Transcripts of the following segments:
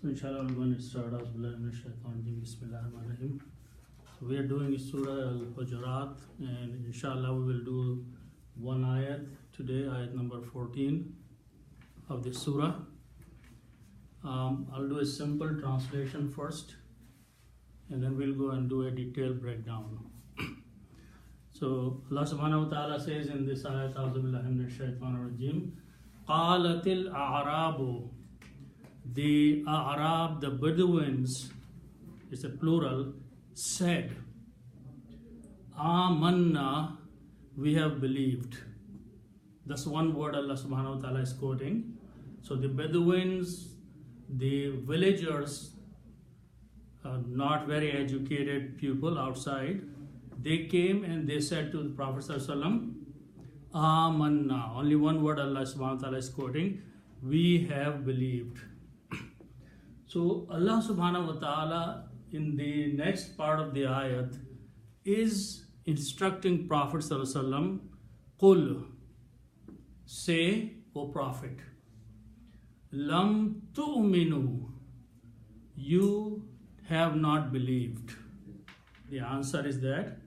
So inshallah we're going to start off Bismillahirrahmanirrahim. So we are doing Surah AlHujrat, and inshallah we will do one ayat today, ayat number 14 of the surah. I'll do a simple translation first, and then we'll go and do a detailed breakdown. So Allah subhanahu wa ta'ala says in this ayat, A'udhu billahi minash shaitanir rajim, Qalatil A'rabu, the A'rab, the Bedouins, it's a plural, said, Amanna, we have believed. That's one word Allah subhanahu wa ta'ala is quoting. So the Bedouins, the villagers, not very educated people outside, they came and they said to the Prophet sallallahu alaihi wasallam, Amanna, only one word Allah subhanahu wa ta'ala is quoting, we have believed. So Allah subhanahu wa ta'ala in the next part of the ayat is instructing Prophet sallallahu alaihi wasallam, Qul, say, O Prophet, Lam tu'minu, you have not believed. The answer is that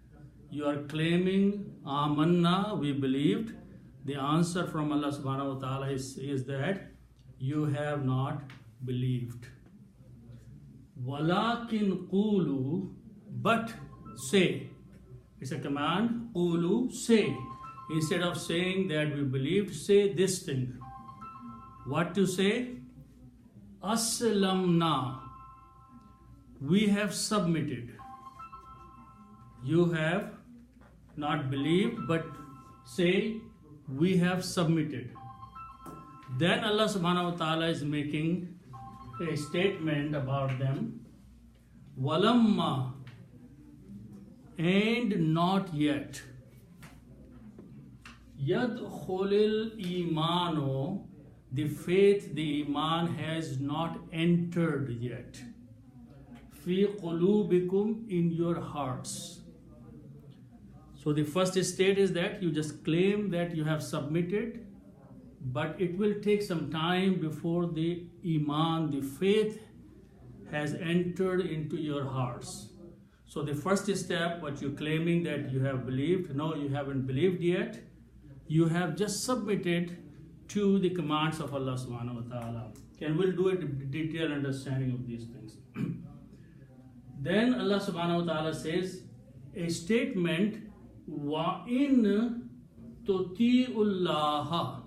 you are claiming Amanna, we believed. The answer from Allah subhanahu wa ta'ala is that you have not believed. Walakin qulu, but say. It's a command, qulu, say. Instead of saying that we believed, say this thing. What to say? Aslamna, we have submitted. You have not believed, but say we have submitted. Then Allah subhanahu wa ta'ala is making a statement about them. Walamma, and not yet. Yadkhulil imano, the faith, the iman has not entered yet. Fi qulubikum, in your hearts. So the first state is that you just claim that you have submitted, but it will take some time before the iman, the faith, has entered into your hearts. So the first step, what you're claiming that you have believed, no, you haven't believed yet. You have just submitted to the commands of Allah subhanahu wa ta'ala. And we'll do a detailed understanding of these things. Then Allah subhanahu wa ta'ala says a statement, wa in tuti'ullaha,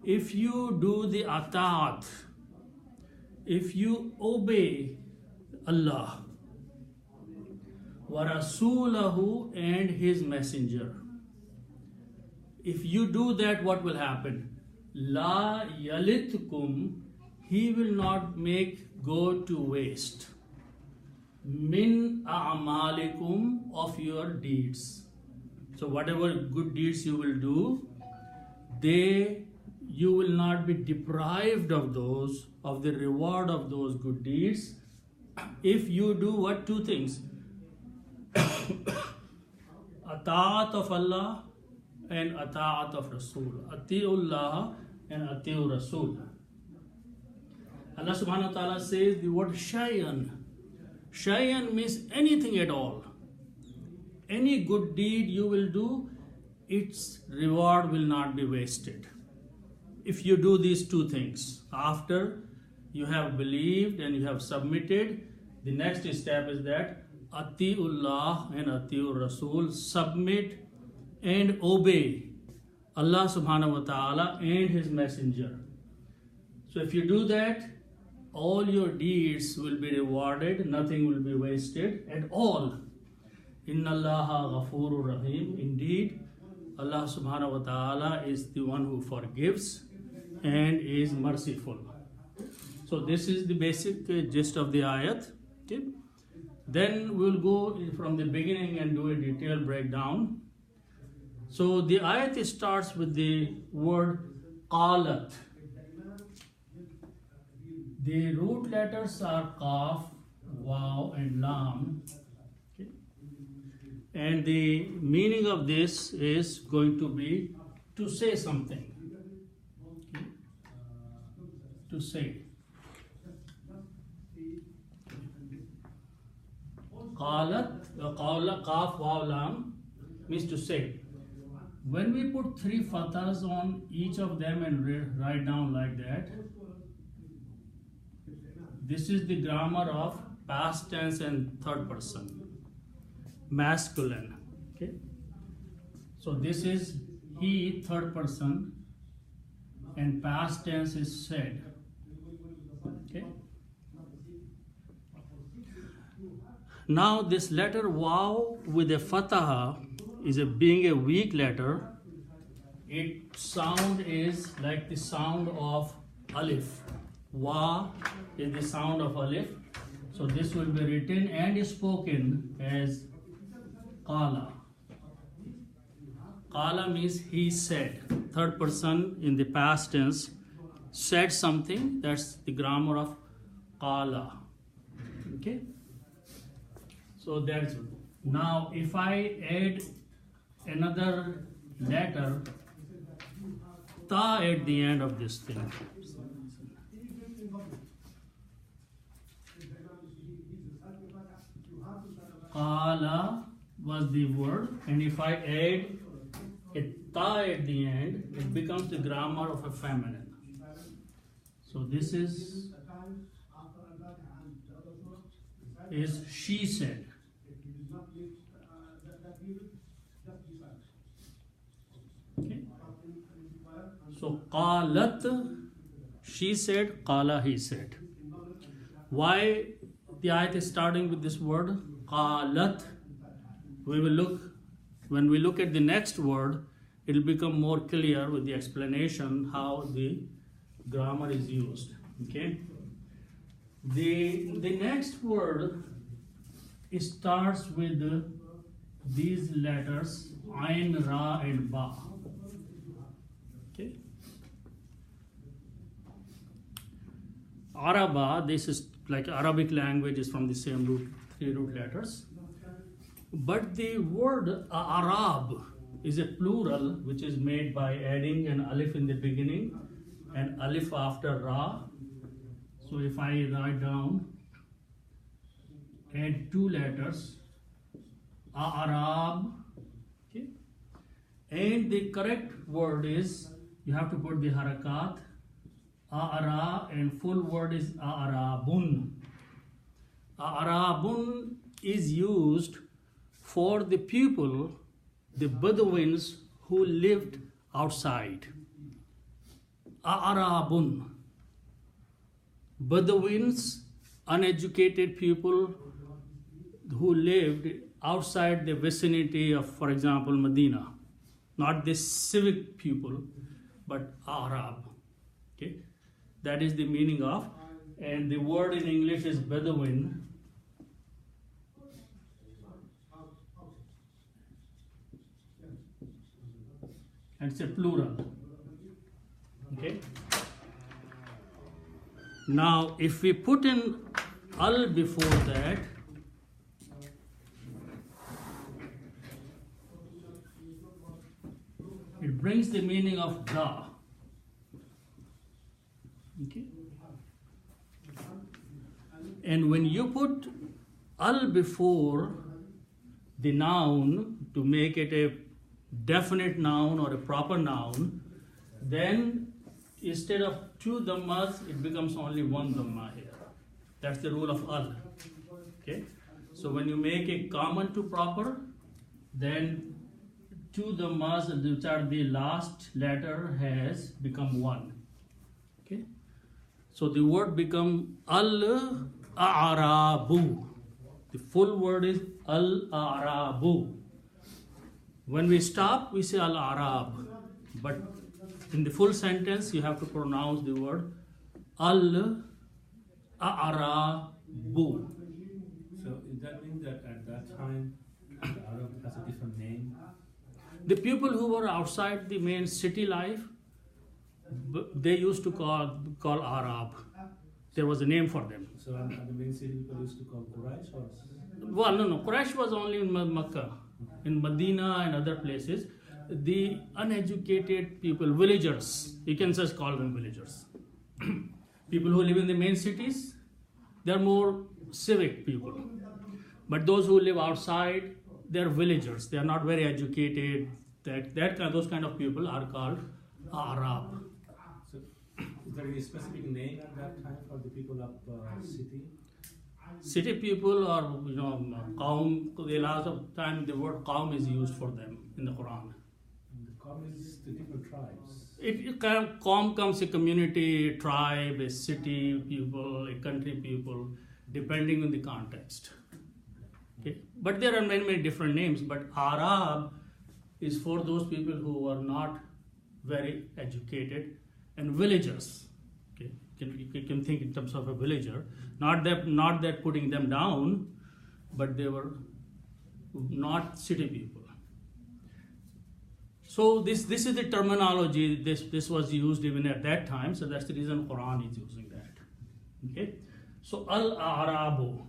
if you do the ata'at, if you obey Allah, wa rasulahu, and his messenger, if you do that, what will happen? La yalitkum, he will not make go to waste. Min a'malikum, of your deeds. So whatever good deeds you will do, you will not be deprived of those, of the reward of those good deeds, if you do what? Two things. Ata'at of Allah and ata'at of Rasul. Ati'ullah and ati'ur Rasul. Allah subhanahu wa ta'ala says the word shay'an. Shay'an means anything at all. Any good deed you will do, its reward will not be wasted. If you do these two things, after you have believed and you have submitted, the next step is that Ati'ullah and Ati'ur Rasul, submit and obey Allah subhanahu wa ta'ala and his messenger. So if you do that, all your deeds will be rewarded, nothing will be wasted at all. Inna Allaha ghafurur rahim. Indeed, Allah subhanahu wa ta'ala is the one who forgives and is merciful. So this is the basic gist of the ayat. Okay? Then we'll go from the beginning and do a detailed breakdown. So the ayat starts with the word qalat. The root letters are qaf, waw, and lam. Okay? And the meaning of this is going to be to say something. Okay? To say. qalat, qawla, qaf, waw, lam means to say. When we put 3 fathahs on each of them and write down like that, this is the grammar of past tense and third person, masculine. Okay. So this is he, third person, and past tense is said. Okay. Now this letter waw with a fataha is being a weak letter. Its sound is like the sound of alif. Wa is the sound of alif. So this will be written and spoken as qala. Qala means he said. Third person in the past tense said something. That's the grammar of qala. Okay. So that's it. Now if I add another letter ta at the end of this thing, qala was the word, and if I add a ta at the end, it becomes the grammar of a feminine. So this is she said. Okay. So qalat, she said, qala, he said. Why the ayat is starting with this word qalat? We will look, when we look at the next word, it will become more clear with the explanation how the grammar is used. Okay. The next word starts with these letters ain, ra, and ba. Okay. Araba, this is like Arabic language, is from the same root, 3 root letters. But the word Arab is a plural which is made by adding an alif in the beginning and alif after ra. So if I write down, add 2 letters, Arab, okay, and the correct word is, you have to put the harakat, Ara, and full word is Arabun. Arabun is used for the people, the Bedouins who lived outside. Arabun. Bedouins, uneducated people who lived outside the vicinity of, for example, Medina. Not the civic people, but Arab. Okay, that is the meaning of, and the word in English is Bedouin. And it's a plural. Okay. Now, if we put in al before that, it brings the meaning of the. Okay. And when you put al before the noun to make it a definite noun or a proper noun, then instead of 2 dhammas, it becomes only 1 dhamma here. That's the rule of al. Okay. So when you make a common to proper, then 2 dhammas, which are the last letter, has become 1. Okay. So the word become al-a'rabu. The full word is al-a'rabu. When we stop, we say al-arab. But in the full sentence, you have to pronounce the word al-a'rabu. So does that mean that at that time, the Arab has a different name? The people who were outside the main city life, they used to call Arab. There was a name for them. So at the main city, people used to call Quraysh or? Well, no. Quraysh was only in Makkah. In Medina and other places, the uneducated people, villagers, you can just call them villagers. People who live in the main cities, they are more civic people. But those who live outside, they're villagers. They are not very educated. Those kind of people are called Arab. So, is there any specific name at that time for the people of city? City people or Qaum. A lot of time the word Qaum is used for them in the Quran. And the Qaum is the different tribes. Qaum comes a community, a tribe, a city people, a country people, depending on the context. Okay, but there are many, many different names. But Arab is for those people who are not very educated and villagers. Okay, you can think in terms of a villager. Not that putting them down, but they were not city people. So this is the terminology. This was used even at that time. So that's the reason Quran is using that. Okay, so Al-Arabu.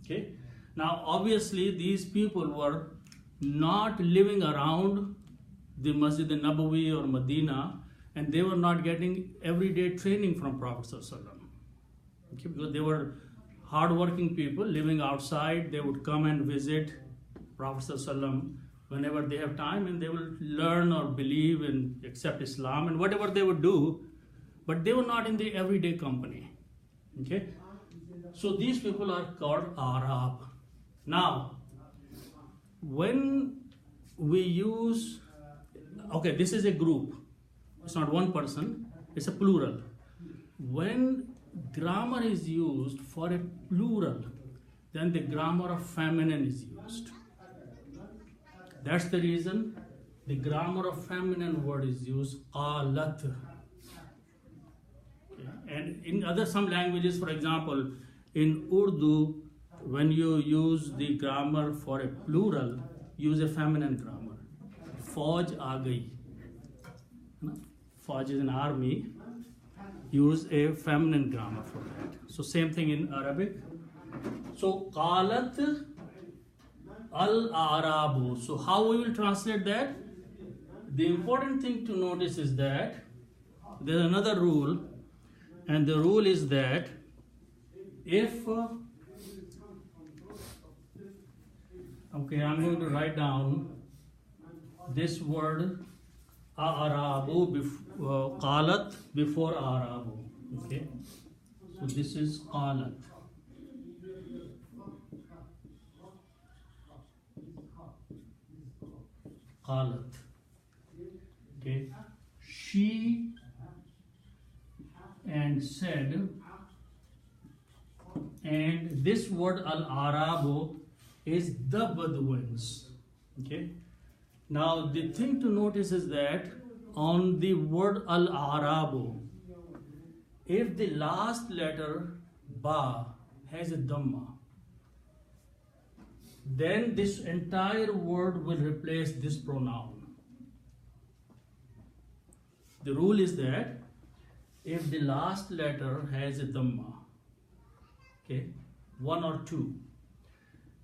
Okay. Now, obviously, these people were not living around the Masjid al-Nabawi or Medina, and they were not getting everyday training from Prophet ﷺ. Okay, because they were hardworking people living outside. They would come and visit Prophet ﷺ whenever they have time, and they will learn or believe and accept Islam and whatever they would do, but they were not in the everyday company. Okay, so these people are called Arab. Now, when we use, okay, this is a group. It's not one person, it's a plural. When grammar is used for a plural, then the grammar of feminine is used. That's the reason the grammar of feminine word is used, qalat. Okay. And in some languages, for example, in Urdu, when you use the grammar for a plural, use a feminine grammar. Fauj aa gayi. Fauj is an army. Use a feminine grammar for that. So same thing in Arabic. So qalat al-arabu. So how we will translate that? The important thing to notice is that there's another rule, and the rule is that if okay, I'm going to write down this word Arabu qalat before Arabu. Okay, so this is qalat. Qalat. Okay, she and said, and this word al-Arabu is the Bedouins. Okay. Now the thing to notice is that on the word al-Arabu, if the last letter ba has a dhamma, then this entire word will replace this pronoun. The rule is that if the last letter has a dhamma, okay, one or two,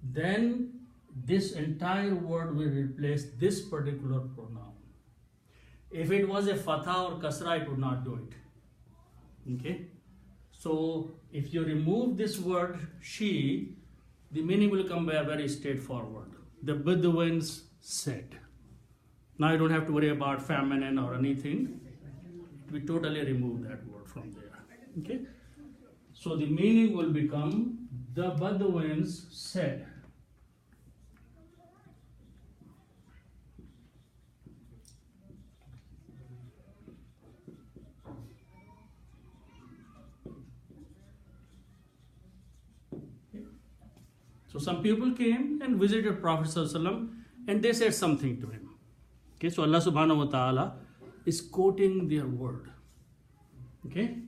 then this entire word will replace this particular pronoun. If it was a fatha or kasra, it would not do it. Okay? So if you remove this word she, the meaning will come very straightforward. The Bedouins said. Now you don't have to worry about feminine or anything. We totally remove that word from there. Okay? So the meaning will become the Bedouins said. So some people came and visited Prophet ﷺ and they said something to him. Okay, so Allah subhanahu wa ta'ala is quoting their word. Okay.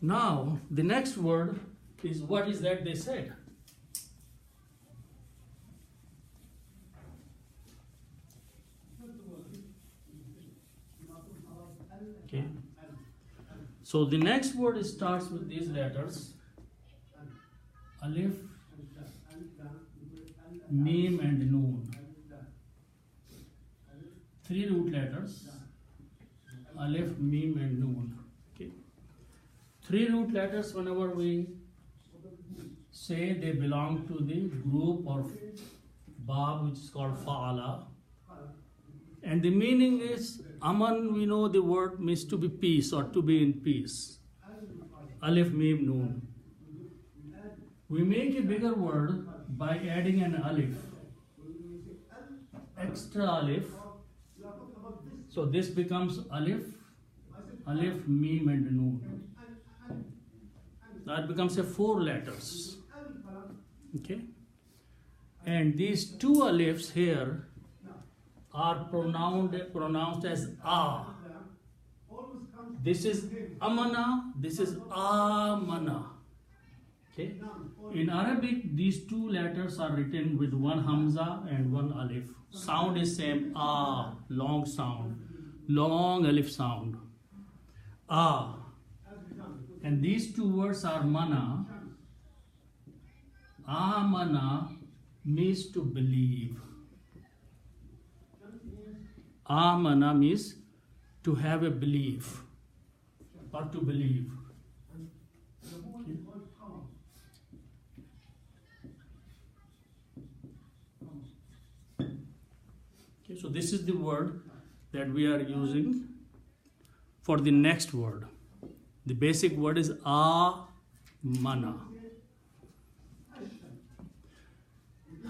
Now the next word is what is that they said. Okay. So the next word starts with these letters. Alif, Mim and Noon. Three root letters. Alif, Mim and Noon. Okay. Three root letters, whenever we say they belong to the group or bab which is called fa'ala. And the meaning is, aman, we know the word means to be peace or to be in peace. Alif, mim, noon. We make a bigger word by adding an alif. Extra alif. So this becomes alif, alif, mim and noon. That becomes a 4 letters. Okay? And these 2 alifs here are pronounced as a. This is amana, this is amana. Okay? In Arabic, these 2 letters are written with 1 hamza and 1 alif. Sound is same, a, long sound, long alif sound. A. And these 2 words are mana. Amana means to believe. Amana means to have a belief or to believe. Okay, so this is the word that we are using for the next word. The basic word is amana.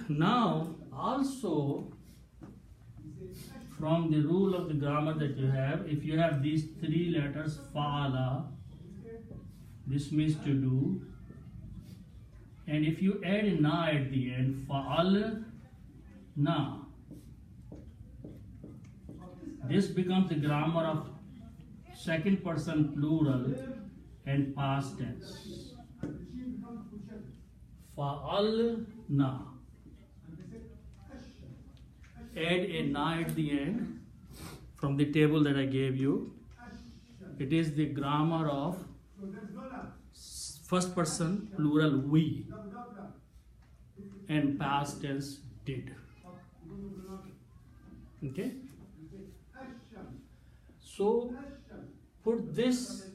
Now, also from the rule of the grammar that you have, if you have these 3 letters, fa'ala, this means to do. And if you add a na at the end, fa'al na, this becomes the grammar of second person plural and past tense. Fa'al na. Add a na at the end from the table that I gave you. It is the grammar of first person plural we and past tense did. Okay? So put this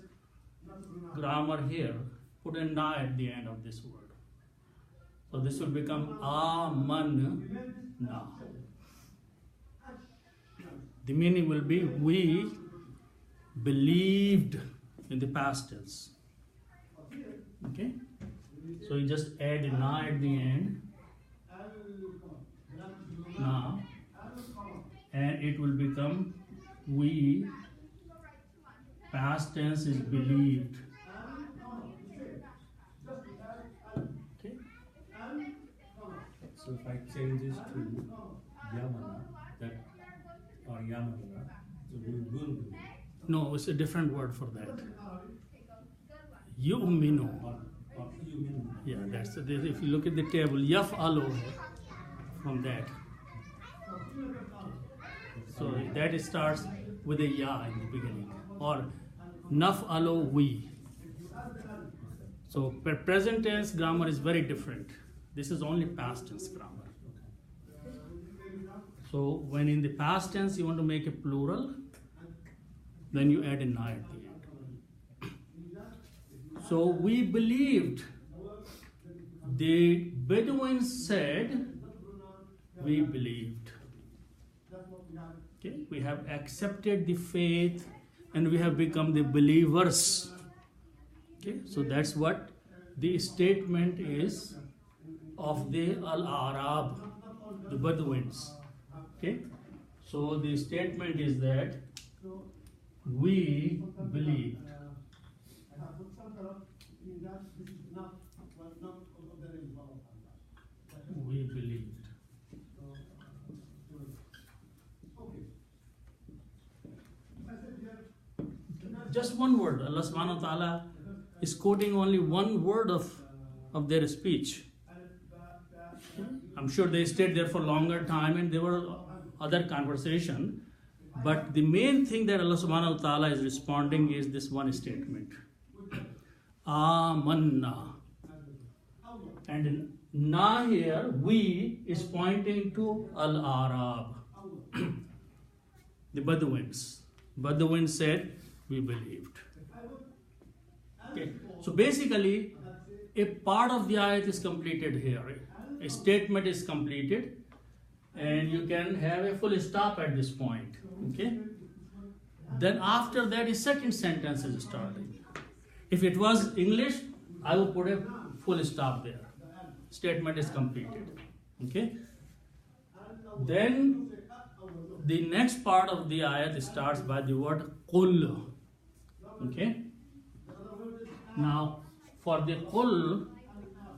grammar here, put a na at the end of this word. So this will become aman na. The meaning will be we believed in the past tense. Okay? So you just add a na at the end. Na. And it will become we. Past tense is believed. Okay? So if I change this to yamana, that or yamana, so we will believe. No, it's a different word for that. Yu'minu. Or you Yeah, that's it. If you look at the table, yaf'alu from that. So that starts with a ya in the beginning. Or naf'alu we. So present tense grammar is very different. This is only past tense grammar. So when in the past tense you want to make a plural, then you add a na at the end. So we believed. The Bedouins said, we believed. Okay, we have accepted the faith and we have become the believers. Okay, so that's what the statement is of the Al-Arab, the Bedouins. Okay, so the statement is that we believed. We believed. Just one word. Allah subhanahu wa ta'ala is quoting only one word of their speech. I'm sure they stayed there for longer time and there were other conversation. But the main thing that Allah subhanahu wa ta'ala is responding is this one statement. Amanna. And na here, we is pointing to Al-Arab. The Bedouins. Bedouins said, we believed. Okay. So basically, a part of the ayat is completed here. A statement is completed, and you can have a full stop at this point. Okay? Then after that, a second sentence is starting. If it was English, I will put a full stop there. Statement is completed. Okay? Then the next part of the ayat starts by the word qul. Okay? Now, for the qul,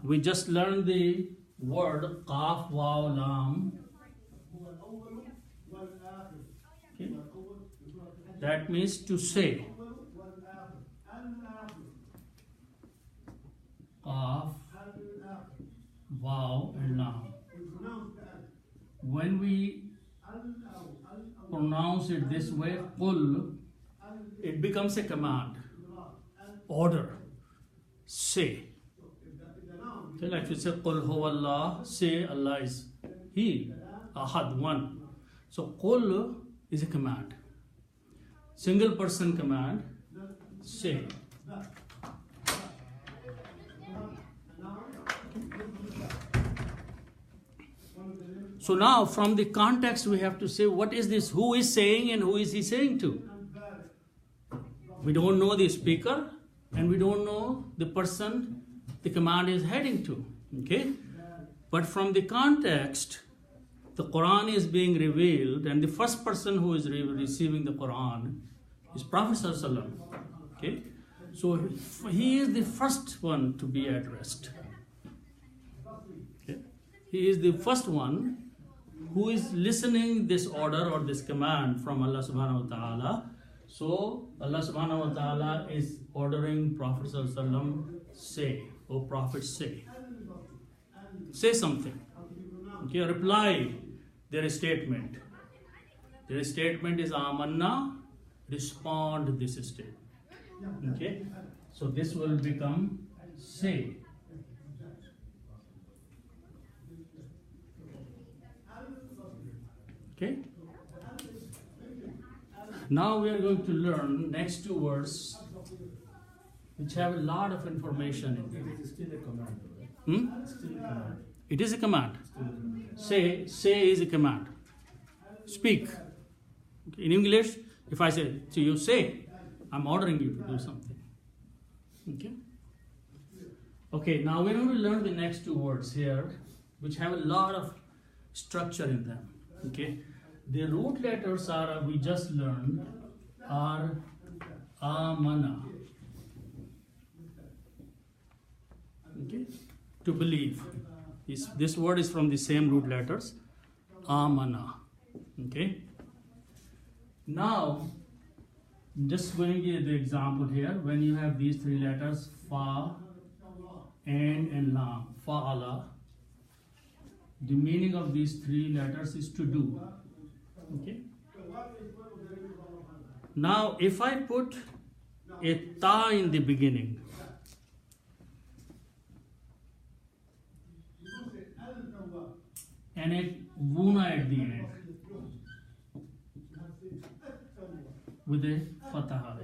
we just learned the word qaf, waw, lam. Okay? That means to say. Qaf, waw, and lam. When we pronounce it this way, qul, it becomes a command, order, say. Okay, like you say, qul huwallah, say Allah is He, Ahad, one. So qul is a command, single person command, say. So now from the context we have to say, what is this? Who is saying and who is he saying to? We don't know the speaker and we don't know the person the command is heading to. Okay? But from the context, the Quran is being revealed, and the first person who is receiving the Quran is Prophet ﷺ. Okay? So he is the first one to be addressed. Okay? He is the first one who is listening this order or this command from Allah subhanahu wa ta'ala. So Allah subhanahu wa ta'ala is ordering Prophet sallallahu alaihi wasallam, say, O Prophet, say. Say something. Okay, reply their statement. Their statement is amanna, respond this statement. Okay, so this will become say. Okay. Now we are going to learn next two words which have a lot of information in them. It is still a command, right? Still a command. It is a command. Say is a command. Speak. In English, if I say to you, say, I'm ordering you to do something. Okay? Okay, now we're going to learn the next two words here which have a lot of structure in them. Okay? The root letters are, we just learned, are amana. Okay? To believe. This word is from the same root letters, amana. Okay? Now, just going to give the example here. When you have these three letters, fa, and lam, fa'ala, the meaning of these three letters is to do. Okay? Now, if I put a ta in the beginning, and a wuna at the end, with a fataha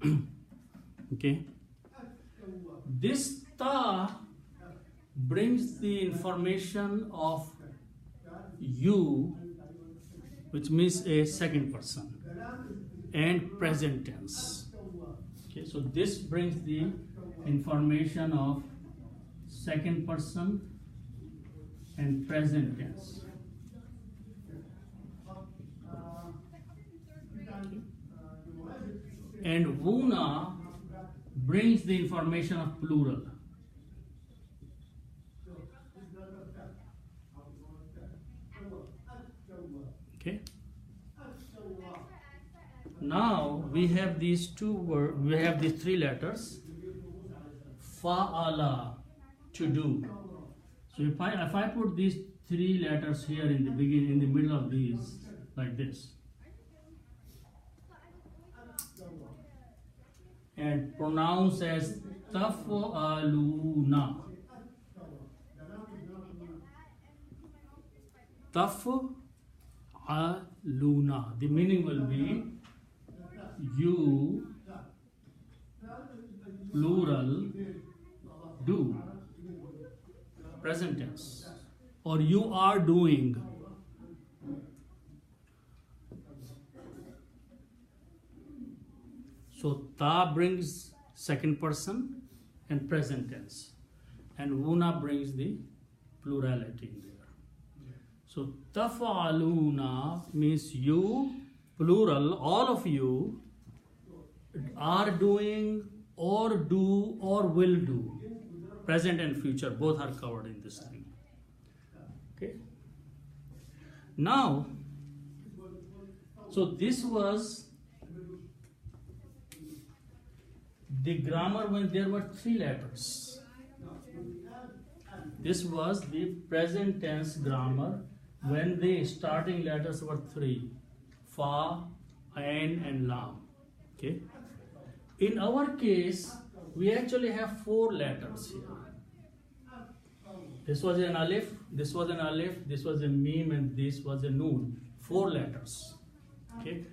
there. Okay? This ta brings the information of you, which means a second person, and present tense. Okay, so this brings the information of second person and present tense. And wuna brings the information of plural. Okay. Now we have these two words. We have these three letters. Fa'ala, to do. So if I put these three letters here in the beginning, in the middle of these, like this, and pronounce as taf'aluna. Taf'aluna. The meaning will be you plural, do, present tense, or you are doing. So ta brings second person and present tense, and una brings the plurality in there. So taf'aluna means you, plural, all of you are doing or do or will do. Present and future both are covered in this thing. Okay. Now, so this was the grammar when there were three letters. This was the present tense grammar when the starting letters were three: fa, ain, and lam. Okay. In our case, we actually have four letters here. This was an alif, this was an alif, this was a meme, and this was a noon. Four letters. Okay.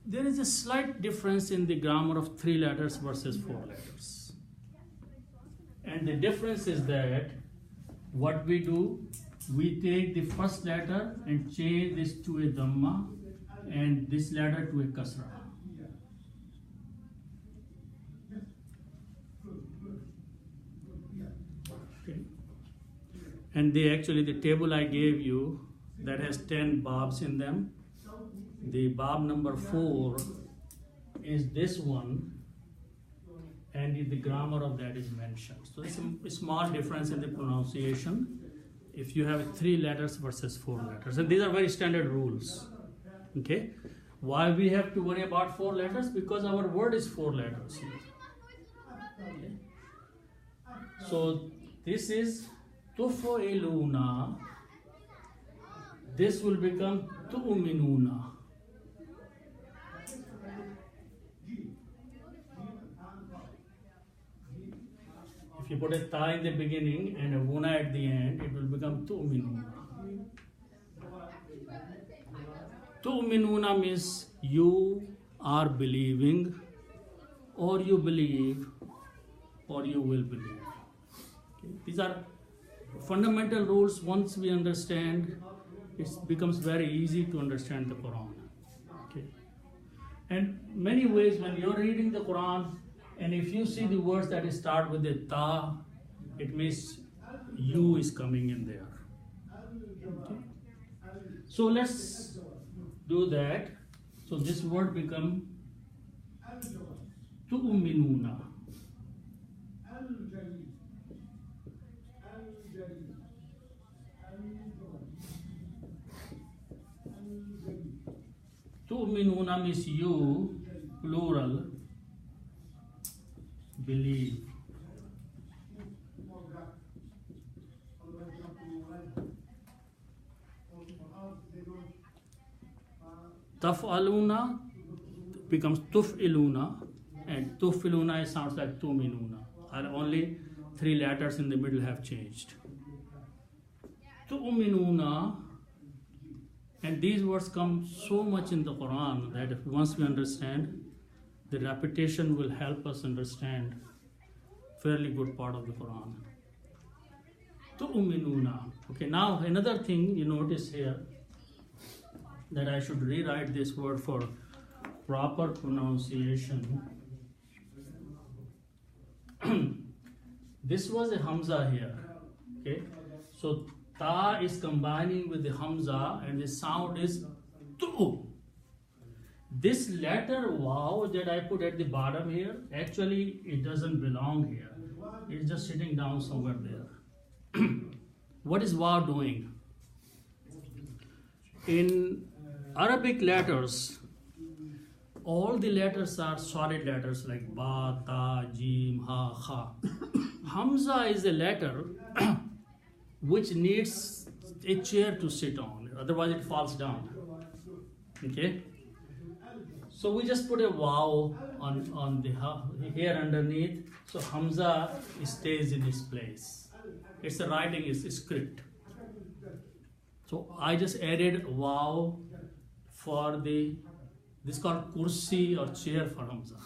There is a slight difference in the grammar of three letters versus four letters. And the difference is that what we do, we take the first letter and change this to a dhamma and this letter to a kasra. Okay. And the table I gave you that has 10 babs in them. The bab number 4 is this one, and the grammar of that is mentioned. So there's a small difference in the pronunciation if you have 3 letters versus 4 letters. And these are very standard rules. Okay? Why we have to worry about 4 letters? Because our word is 4 letters here. Okay? So this is tufu'iluna. This will become tu'minuna. If you put a ta in the beginning and a una at the end, it will become tu'minuna. Tu'minuna means you are believing, or you believe, or you will believe. Okay. These are fundamental rules. Once we understand, it becomes very easy to understand the Quran. Okay. And many ways when you're reading the Quran, and if you see the words that start with a ta, it means you is coming in there. Okay. So let's do that. So this word become tu'minuna. Tu'minuna means you, plural, believe. Taf'aluna becomes tuf'iluna, and tuf'iluna sounds like tu'minuna. And only 3 letters in the middle have changed. Tu'minuna, and these words come so much in the Quran that if once we understand, the repetition will help us understand fairly good part of the Quran. Tu'minuna. Okay, now another thing you notice here, that I should rewrite this word for proper pronunciation. This was a hamza here. Okay, so ta is combining with the hamza, and the sound is tu. This letter wow that I put at the bottom here, actually it doesn't belong here. It's just sitting down somewhere there. What is wow doing? In Arabic letters, all the letters are solid letters like ba, ta, jim, ha, kha. Hamza is a letter which needs a chair to sit on, otherwise it falls down. Okay? So we just put a wow on the here underneath, so hamza stays in its place. It's a writing, it's a script. So I just added wow for this called kursi or chair for hamza.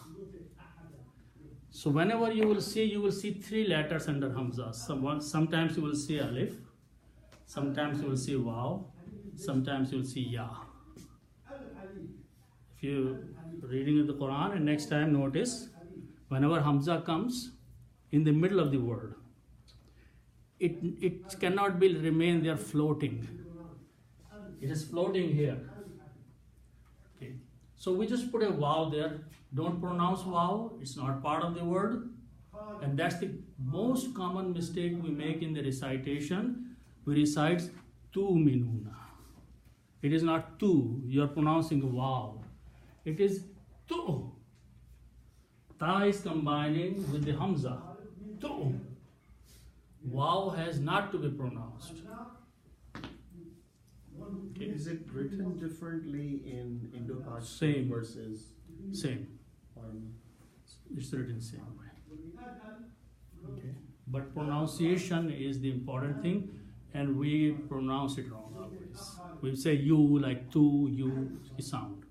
So whenever you will see three letters under Hamza. Sometimes you will see alif, sometimes you will see waw, sometimes you will see ya. If you reading in the Quran, and next time notice, whenever Hamza comes in the middle of the word, it cannot be remain there floating. It is floating here. Okay. So we just put a waw there. Don't pronounce waw. It's not part of the word. And that's the most common mistake we make in the recitation. We recite tu'minuna. It is not tu. You are pronouncing waw. It is tu. Ta is combining with the Hamza. Tu. Waw has not to be pronounced. Okay. Is it written differently in Indo-Pak Same. versus Same. foreign? It's written same way. Okay. But pronunciation is the important thing, and we pronounce it wrong always. We say you like tu, you sound.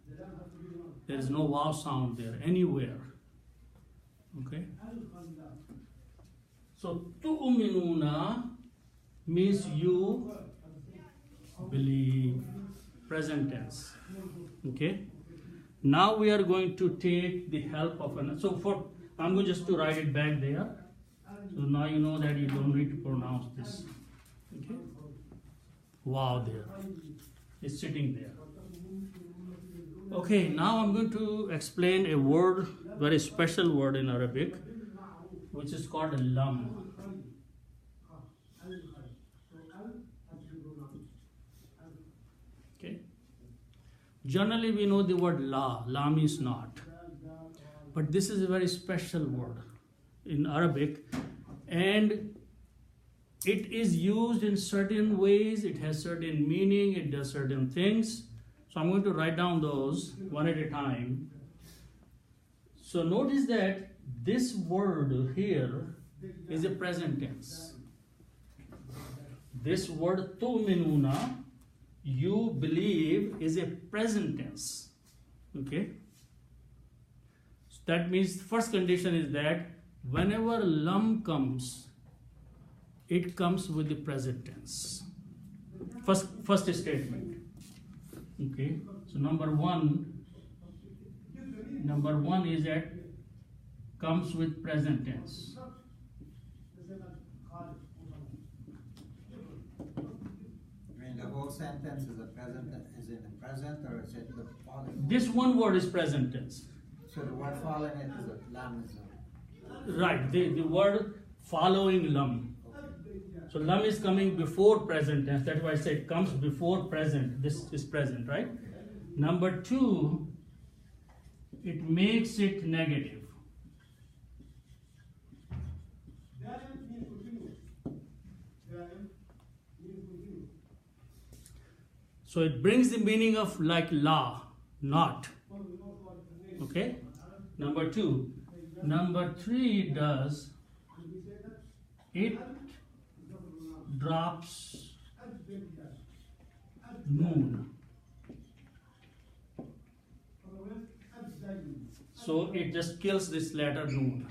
There is no waw sound there anywhere. Okay. So tu'minuna means you believe, present tense. Okay. Now we are going to take the help of I'm going just to write it back there. So now you know that you don't need to pronounce this. Okay. Wow, there. It's sitting there. Okay, now I'm going to explain a word, very special word in Arabic, which is called lam. Okay. Generally we know the word la. La means not. But this is a very special word in Arabic, and it is used in certain ways. It has certain meaning. It does certain things. So I'm going to write down those one at a time. So notice that this word here is a present tense. This word tu'minuna, you believe, is a present tense. Okay? So that means first condition is that whenever lam comes, it comes with the present tense. First statement. Okay, so number one is that comes with present tense. I mean, the whole sentence is in the present, or is it the following? This one word is present tense. So the word following it is a lam. Right, the word following lam. So lam is coming before present tense. That's why I say it comes before present. This is present, right? Number two, it makes it negative. So it brings the meaning of like la, not. Okay? Number two. Number three does, it drops noon. So it just kills this letter noon.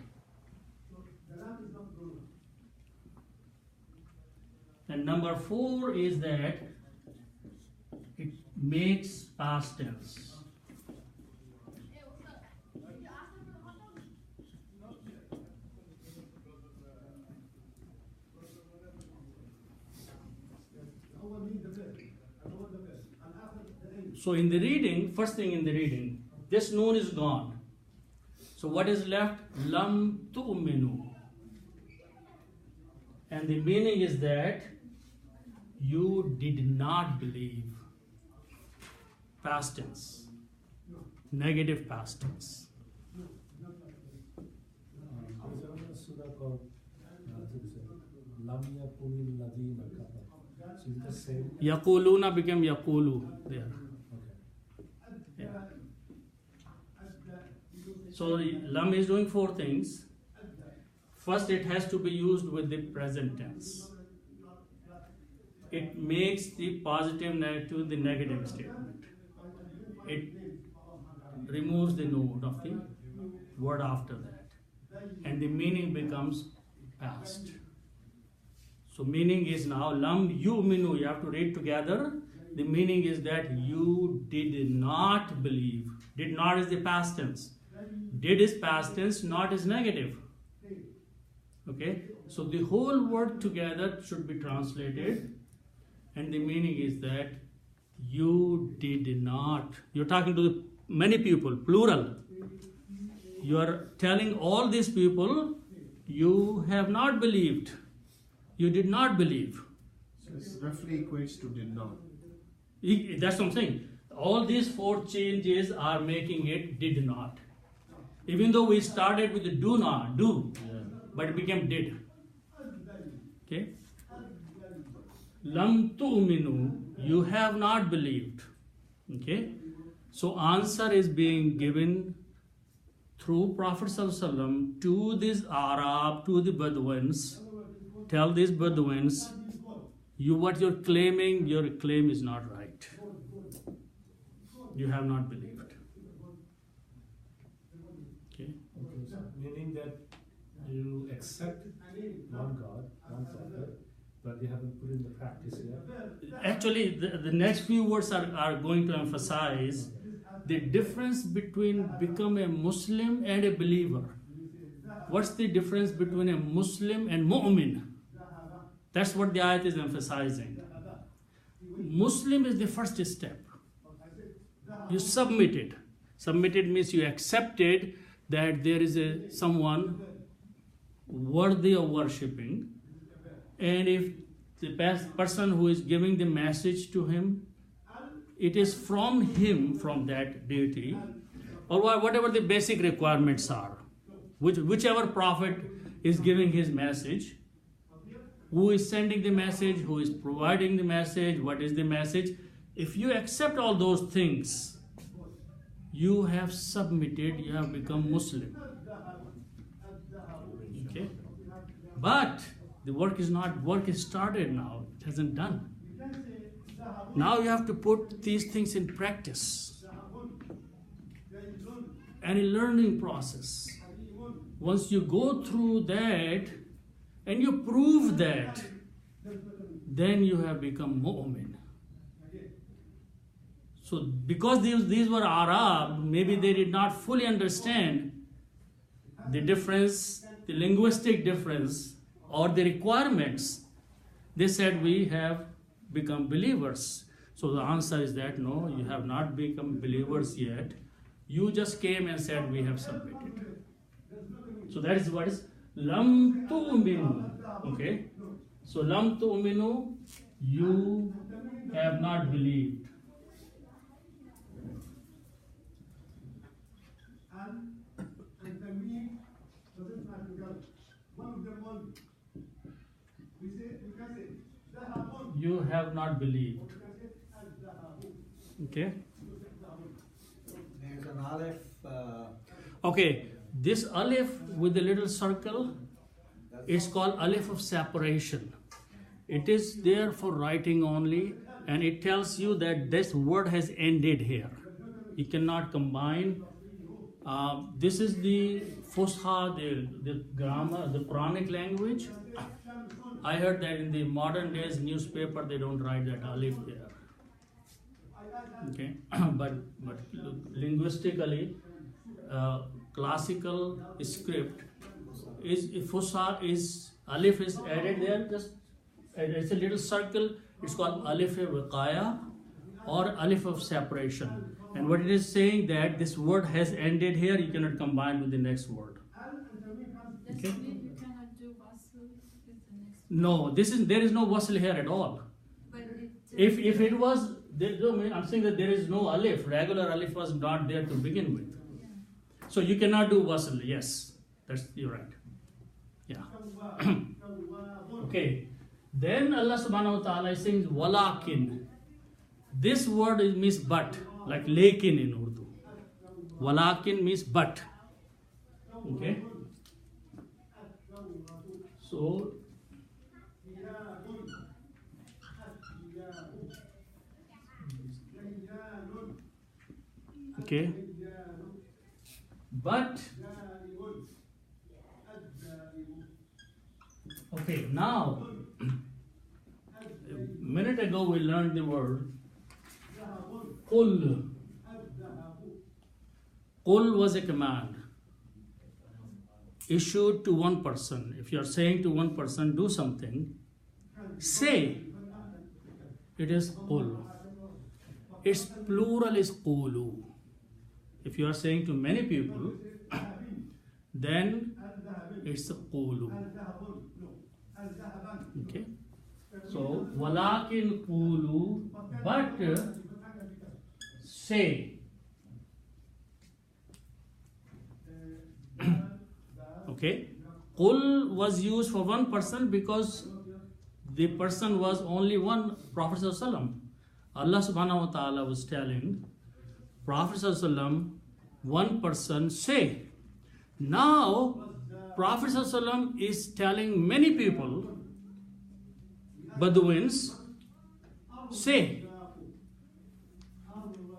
And number four is that it makes past tense. So in the reading, first thing in the reading, this noon is gone. So what is left? Lam tu'minu. And the meaning is that you did not believe. Past tense. Negative past tense. There's another surah called Lam yakunil ladina kafar. So is it the same? Yaquluna became yaqulu there. Yeah. So lam is doing four things. First, it has to be used with the present tense. It makes the positive negative the negative statement. It removes the note of the word after that. and the meaning becomes past. So meaning is now lam yu'minu. You have to read together. The meaning is that you did not believe. Did not is the past tense. Did is past tense, not is negative. Okay? So the whole word together should be translated, and the meaning is that you did not. You're talking to many people, plural. You are telling all these people, you have not believed. You did not believe. So this roughly equates to did not. That's what I'm saying. All these four changes are making it did not. Even though we started with the do not, do, but it became did. Okay? Lam tu'minu, you have not believed. Okay? So answer is being given through Prophet ﷺ to these Arab, to the Bedouins. Tell these Bedouins, what you're claiming, your claim is not right. You have not believed. Okay? Meaning that you accept one God, one Prophet, but you haven't put in the practice yet. Actually, the next few words are going to emphasize the difference between become a Muslim and a believer. What's the difference between a Muslim and mu'min? That's what the ayat is emphasizing. Muslim is the first step. You submitted. Submitted means you accepted that there is someone worthy of worshipping, and if the person who is giving the message to him, it is from him, from that deity, or whatever the basic requirements are, whichever prophet is giving his message, who is sending the message, who is providing the message, what is the message. If you accept all those things, you have submitted, you have become Muslim. Okay? But the work is started now, it hasn't done. Now you have to put these things in practice and a learning process. Once you go through that and you prove that, then you have become mu'min. So because these were Arab, maybe they did not fully understand the difference, the linguistic difference, or the requirements. They said, we have become believers. So the answer is that no, you have not become believers yet. You just came and said, we have submitted. So that is what is lam tu'minu. Okay? So lam tu'minu, you have not believed. You have not believed. Okay? There's an aleph. Okay, this aleph with the little circle is called aleph of separation. It is there for writing only, and it tells you that this word has ended here. You cannot combine. This is the Fusha, the grammar, the Quranic language. I heard that in the modern days newspaper they don't write that alif there. Okay, but linguistically, classical script is Fusha is alif is added there. Just it's a little circle. It's called alif wiqaya or alif of separation. And what it is saying that this word has ended here. You cannot combine with the next word. Okay. No, there is no wasl here at all. If it was, I'm saying that there is no alif. Regular alif was not there to begin with. So you cannot do wasl. Yes, you're right. Yeah. Okay. Then Allah subhanahu wa ta'ala is saying walakin. This word means but, like lekin in Urdu. Walakin means but. Okay. So okay, but Okay, now, a minute ago we learned the word Qul. Qul was a command issued to one person. If you are saying to one person, do something, say. It is Qul. Its plural is Qulu. If you are saying to many people, then it's Qulu. Okay? So, walakin Qulu, but say. Okay? Qul was used for one person because the person was only one, Prophet ﷺ. Allah subhanahu wa ta'ala was telling Prophet ﷺ, one person, say. Now, Prophet ﷺ is telling many people, Bedouins, say.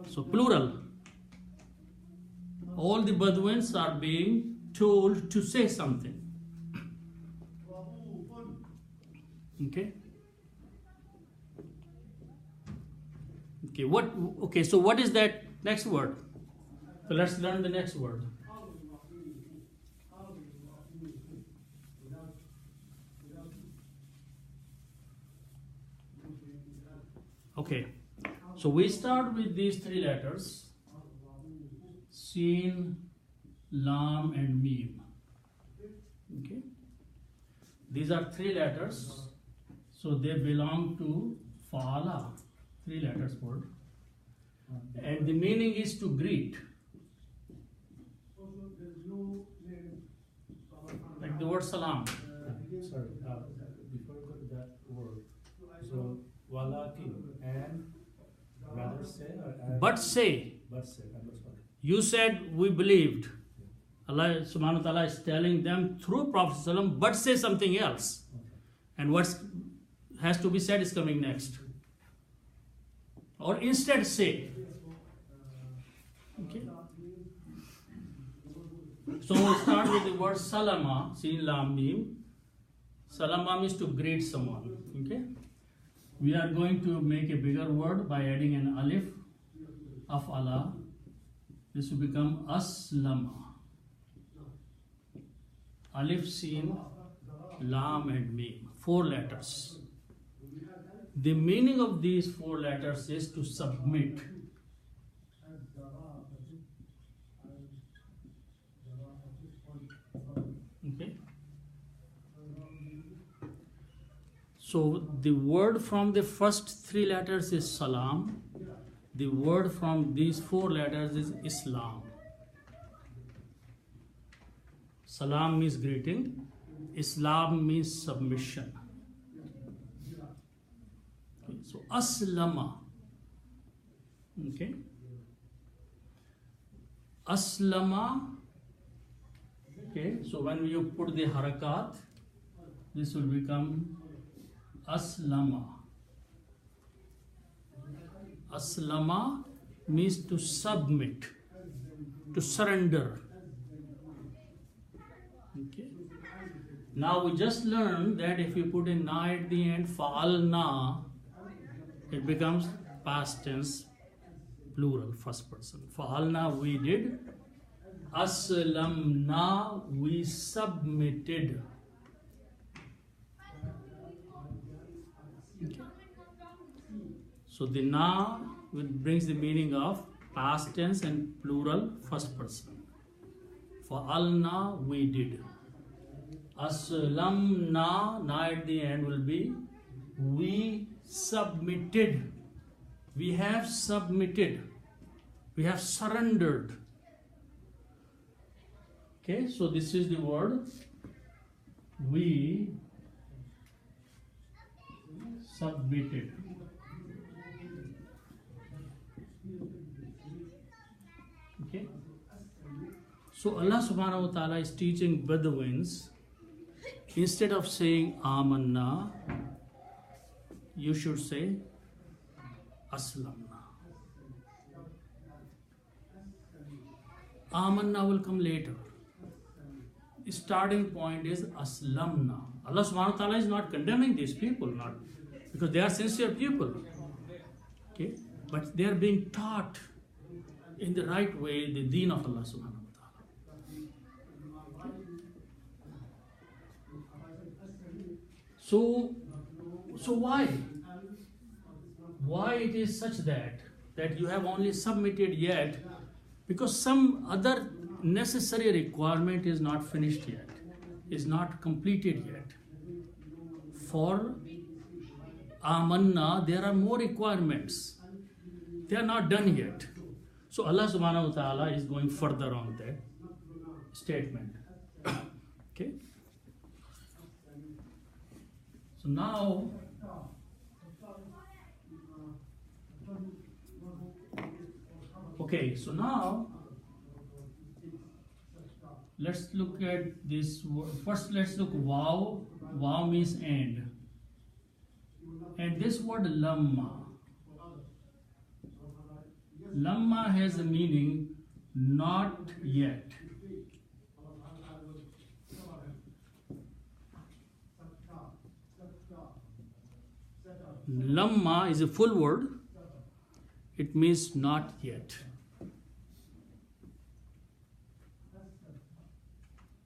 So, plural. All the Bedouins are being told to say something. Okay? Okay, so what is that next word? So let's learn the next word. Okay, so we start with these three letters: Seen, Lam, and Mim. Okay, these are three letters, so they belong to Fa'ala, three letters word, and the meaning is to greet, like the word salam. Sorry, before we go to that word, so walakin and rather say or add? But say. But say, understood. You said we believed. Allah subhanahu wa ta'ala is telling them through Prophet ﷺ, but say something else. And what has to be said is coming next. Or instead say. Okay. So we'll start with the word salama, Sin Lam Mim. Salama means to greet someone. Okay. We are going to make a bigger word by adding an alif of Allah. This will become aslama. Alif, Sin, Lam, and Mim. 4 letters. The meaning of these 4 letters is to submit. Okay. So the word from the first 3 letters is salam. The word from these 4 letters is Islam. Salam means greeting. Islam means submission. Okay, so aslama. Okay. Aslama. Okay, so when you put the harakat, this will become aslama. Aslama means to submit, to surrender. Okay. Now we just learned that if you put a na at the end, fa'alna, it becomes past tense, plural, first person. Fa'alna, we did. Aslamna, we submitted. Okay. So the na brings the meaning of past tense and plural, first person. Fa'alna, we did. Aslamna, na at the end will be we submitted. We have submitted. We have surrendered. Okay, so this is the word we submitted. Okay. So Allah subhanahu wa ta'ala is teaching Bedouins, instead of saying amanna, you should say aslamna. Amanna will come later. starting point is aslamna. Allah subhanahu wa ta'ala is not condemning these people, not because they are sincere people. Okay? But they are being taught in the right way the deen of Allah subhanahu wa ta'ala. So why? Why it is such that you have only submitted yet? Because some other necessary requirement is not finished yet, is not completed yet. For Amanna, there are more requirements. They are not done yet. So Allah subhanahu wa ta'ala is going further on that statement. Okay? So now, let's look at this word. First, let's look wow. Wow means and. And this word lamma. Lamma has a meaning not yet. Lamma is a full word. It means not yet.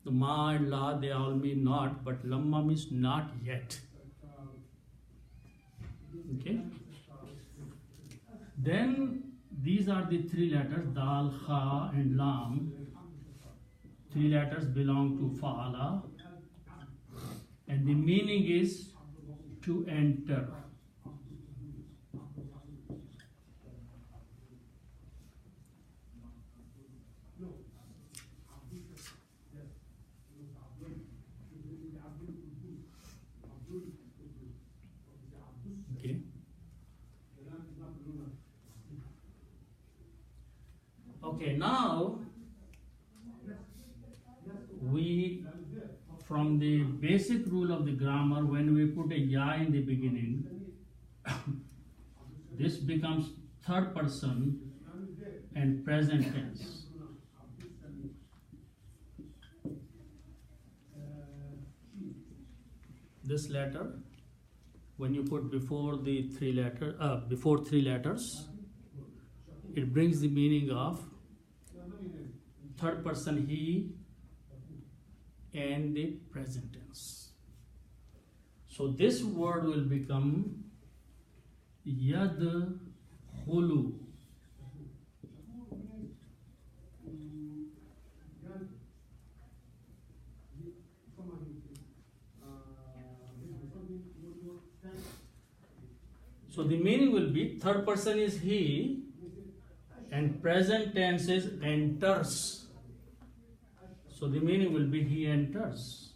The ma and la, they all mean not, but lamma means not yet. Okay? Then these are the three letters, dal, kha and lam. Three letters belong to fa'ala. And the meaning is to enter. Okay, now from the basic rule of the grammar, when we put a ya in the beginning, this becomes third person and present tense. This letter, when you put before three letters, it brings the meaning of third person he and the present tense. So this word will become yadkhulu. So the meaning will be third person is he and present tense is enters. So the meaning will be he enters.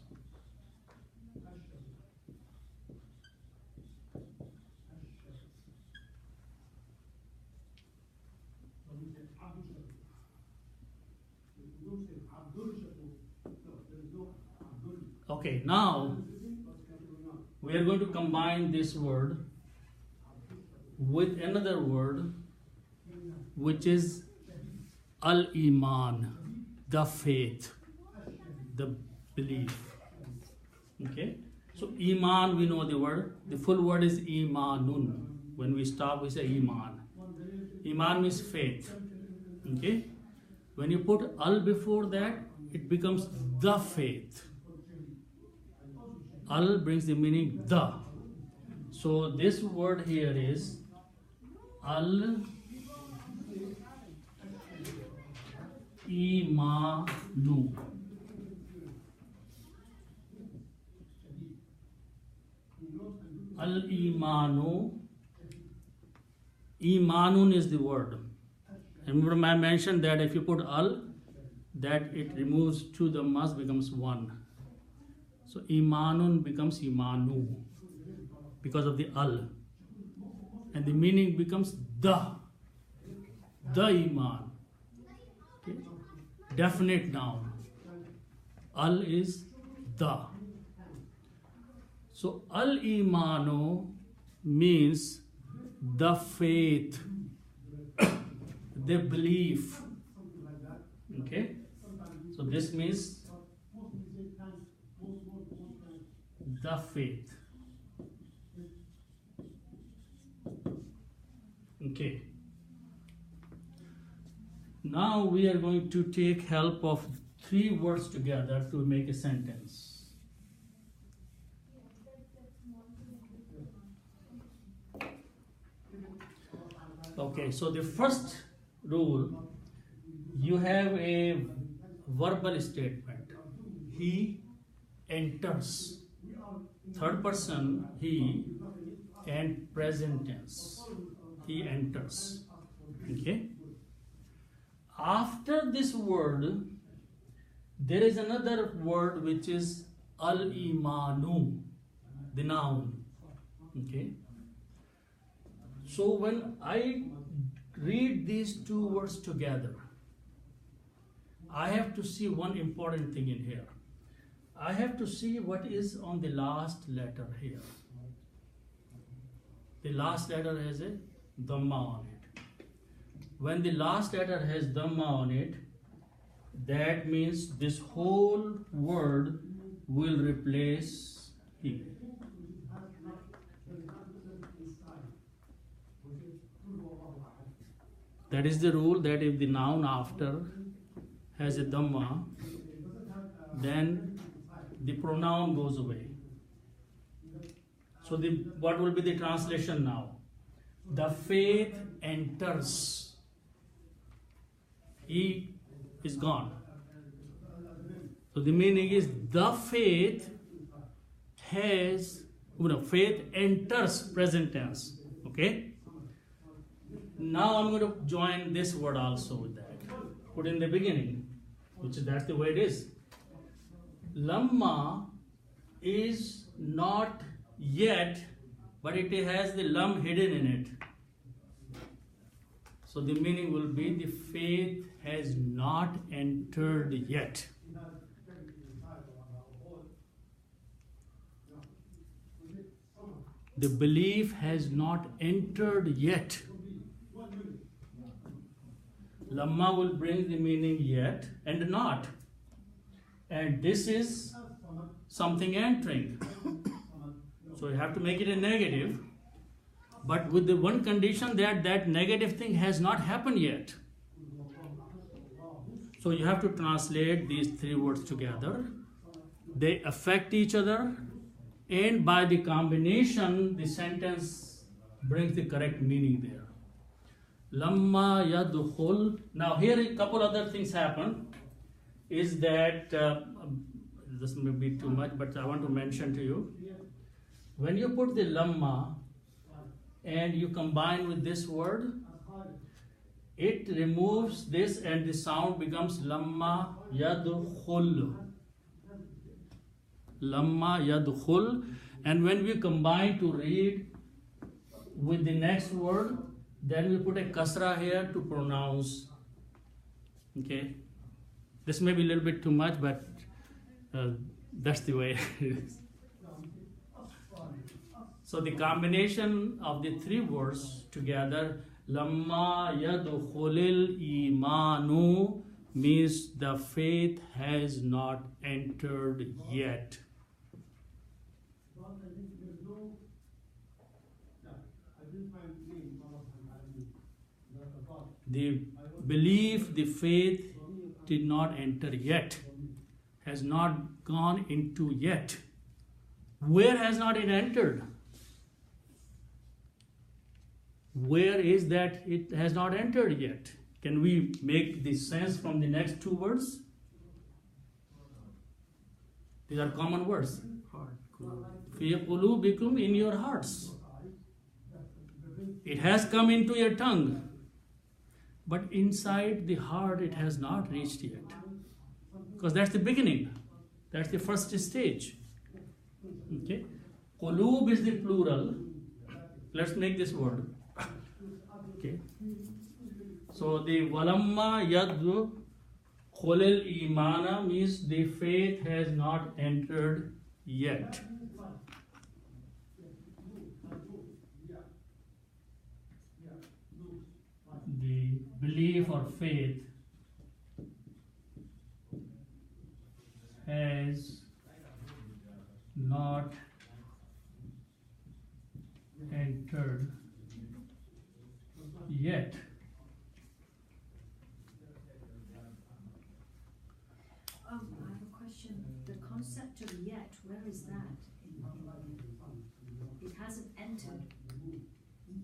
Okay, now we are going to combine this word with another word which is al-iman, the faith, the belief. Okay, so iman, we know the word. The full word is imanun. When we stop, we say iman. Iman means faith. Okay, when you put al before that, it becomes the faith. Al brings the meaning the. So this word here is al imanu. Al-imanu. Imanun is the word. Remember I mentioned that if you put al, that it removes two, the mas becomes one. So imanun becomes imanu because of the al. And the meaning becomes the iman. Okay? Definite noun. Al is the. So al-imanu means the faith, the belief. Okay? So this means the faith. Okay. Now we are going to take help of 3 words together to make a sentence. Okay, so the first rule, you have a verbal statement. He enters. Third person, he, and present tense. He enters. Okay? After this word, there is another word which is al-imanu, the noun. Okay? So when I read these 2 words together, I have to see one important thing in here. I have to see what is on the last letter here. The last letter has a dhamma on it. When the last letter has dhamma on it, that means this whole word will replace he. That is the rule, that if the noun after has a dhamma, then the pronoun goes away. So what will be the translation now? The faith enters. He is gone. So the meaning is the faith has, faith enters, present tense. Okay? Now I'm going to join this word also with that. Put in the beginning, that's the way it is. Lamma is not yet, but it has the lam hidden in it. So the meaning will be the faith has not entered yet. The belief has not entered yet. Lamma will bring the meaning yet and not. And this is something entering. So you have to make it a negative, but with the one condition that that negative thing has not happened yet. So you have to translate these 3 words together. They affect each other, and by the combination, the sentence brings the correct meaning there. Lamma yadkhul. Now here a couple other things happen. Is that this may be too much, but I want to mention to you. When you put the lamma and you combine with this word, it removes this and the sound becomes lamma yadkhul. Lamma yadkhul. And when we combine to read with the next word, then we put a kasra here to pronounce. Okay? This may be a little bit too much, but that's the way it is. So the combination of the 3 words together, Lamma yadkhulil imanu, means the faith has not entered yet. The belief, the faith did not enter yet, has not gone into yet. Where has not it entered? Where is that it has not entered yet? Can we make the sense from the next 2 words? These are common words. Fi qulubikum, in your hearts. It has come into your tongue, but inside the heart it has not reached yet. Because that's the beginning. That's the first stage. Okay? Qulub is the plural. Let's make this word. Okay? So the walamma yaddu khulil imana means the faith has not entered yet. The belief or faith has not concept of yet, where is that? It hasn't entered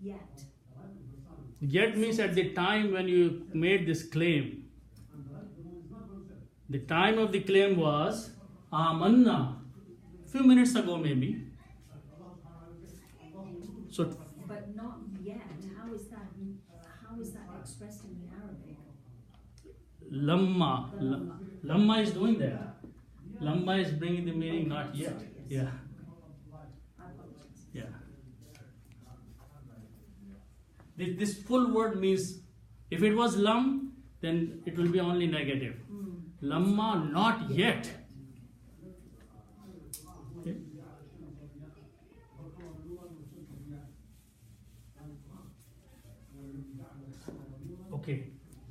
yet. Yet means at the time when you made this claim. The time of the claim was Amanna, few minutes ago maybe. So But not yet. How is that? How is that expressed in the Arabic? Lamma is doing that. Lamma is bringing the meaning not yet. Yeah. I apologize. Yeah. This full word means, if it was lam, then it will be only negative. Lamma, not yet. Okay. Okay.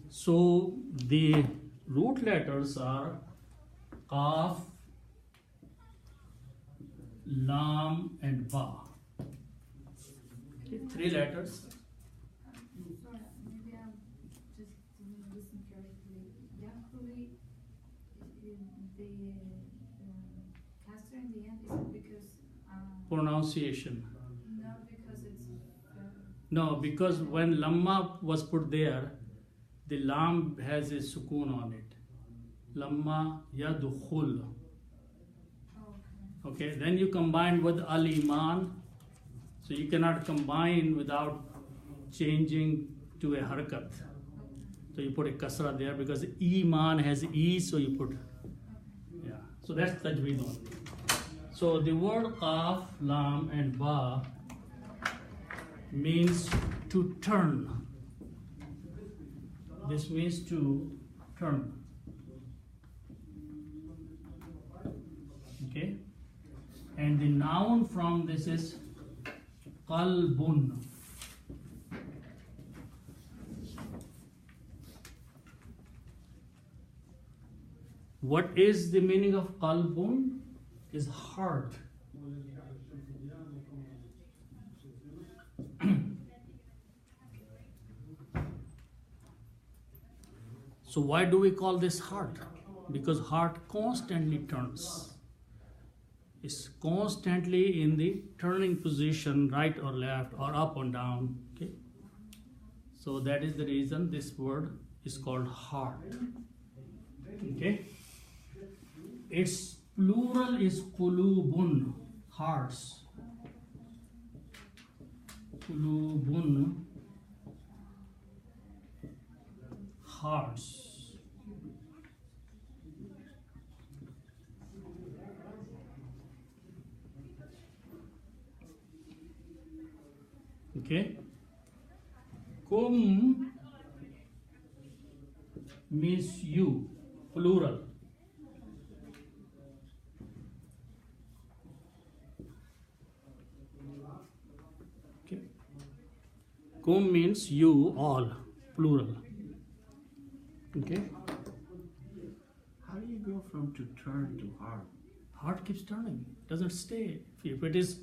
So the root letters are Qaf, Lam, and Ba. Okay, 3 letters. Sorry, maybe I just didn't listen carefully. Yaquli, the castle in the end, is it because Pronunciation. not because it's No, because when Lamma was put there, the Lam has a sukoon on it. Lamma yadukhul. Okay, then you combine with al-iman. So you cannot combine without changing to a harakat. So you put a kasra there because iman has e, so you put, yeah. So that's tajweed only. So the word qaf, lam, and ba means to turn. This means to turn. Okay? And the noun from this is qalbun. What is the meaning of qalbun? Is heart. So why do we call this heart? Because heart constantly turns. It's constantly in the turning position, right or left or up and down. Okay. So that is the reason this word is called heart. Okay. Its plural is qulubun, hearts. Qulubun, hearts. Okay. Kum means you, plural. Okay. Kum means you, all, plural. Okay. How do you go from to turn to heart? Heart keeps turning, doesn't stay. If it is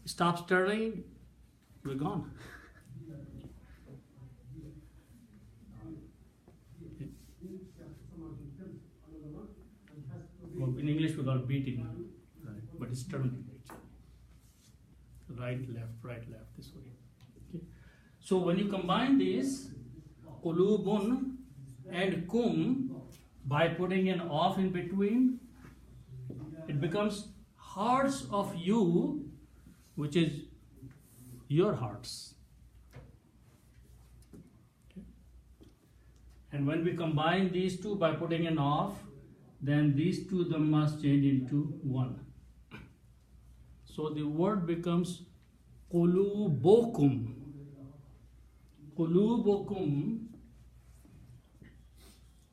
stops turning, we're gone. Well, in English we call it beating, right? But it's turning. Right, left, this way. Okay. So when you combine these, qulubun and kum, by putting an off in between, it becomes hearts of you, which is your hearts. Okay. And when we combine these two by putting an off, then these two them must change into one. So the word becomes qulubukum. Qulubukum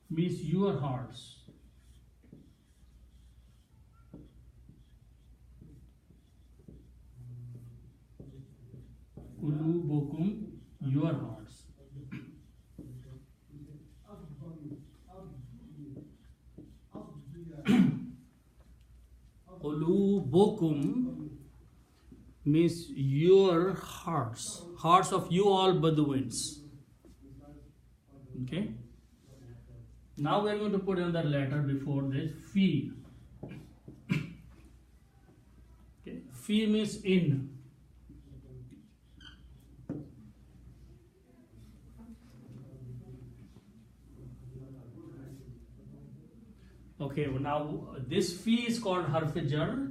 means your hearts. Qulubukum, your hearts. Qulubukum means your hearts, hearts of you all Bedouins. Okay. Now we are going to put another letter before this, fi. Fi means in. Okay, well now this fi is called harf jar,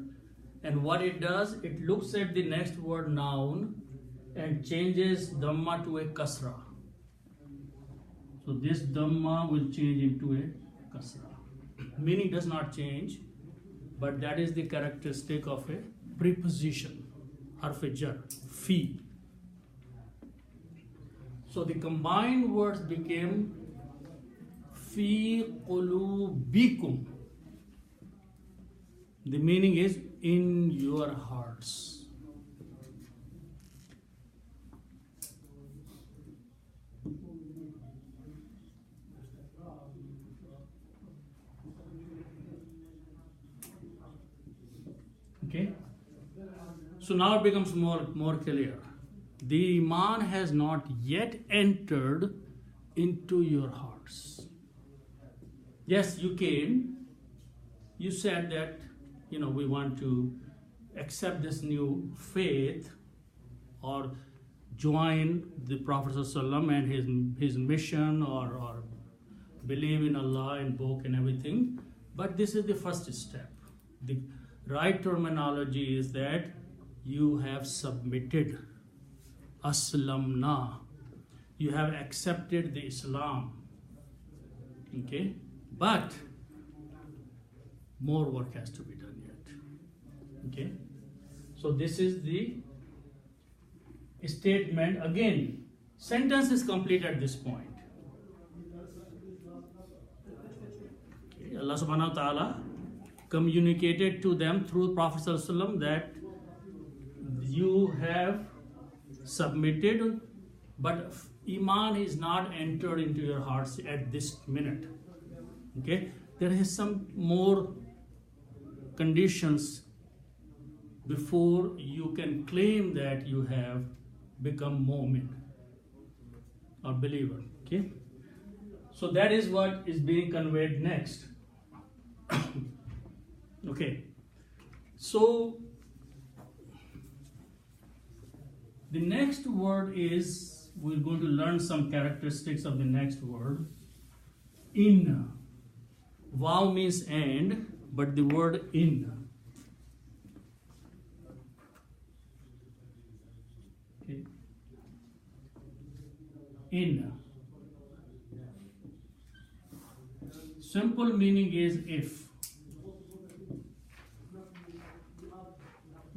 and what it does, it looks at the next word noun and changes dhamma to a kasra. So this dhamma will change into a kasra. Meaning does not change, but that is the characteristic of a preposition, harf jar, fi. So the combined words became fi qulubikum. The meaning is in your hearts. Okay. So now it becomes more clear. The iman has not yet entered into your hearts. Yes, you came. You said that, we want to accept this new faith or join the Prophet ﷺ and his mission or believe in Allah and book and everything. But this is the first step. The right terminology is that you have submitted. Aslamna. You have accepted the Islam. Okay? But more work has to be done yet. Okay? So this is the statement. Again, sentence is complete at this point. Okay? Allah subhanahu wa ta'ala communicated to them through Prophet ﷺ that you have submitted, but iman is not entered into your hearts at this minute. Okay, there is some more conditions before you can claim that you have become mu'min or believer. Okay, so that is what is being conveyed next. Okay, so the next word is, we're going to learn some characteristics of the next word. In. Waw means and, but the word in. Okay. In. Simple meaning is if.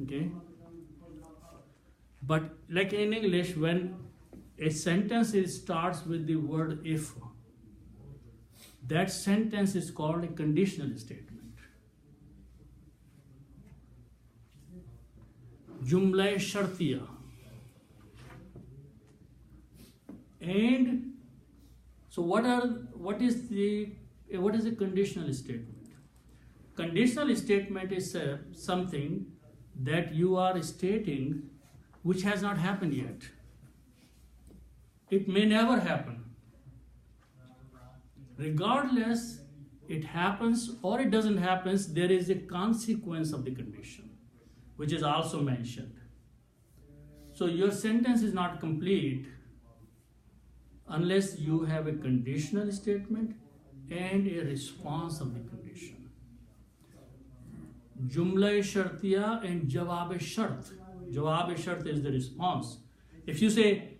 Okay. But like in English, when a sentence starts with the word if, that sentence is called a conditional statement. Jumla shartiya. And so what is a conditional statement? Conditional statement is something that you are stating which has not happened yet. It may never happen. Regardless, it happens or it doesn't happen, there is a consequence of the condition, which is also mentioned. So your sentence is not complete unless you have a conditional statement and a response of the condition. Jumla shartiya and jawab shart. Jawab shart is the response. If you say,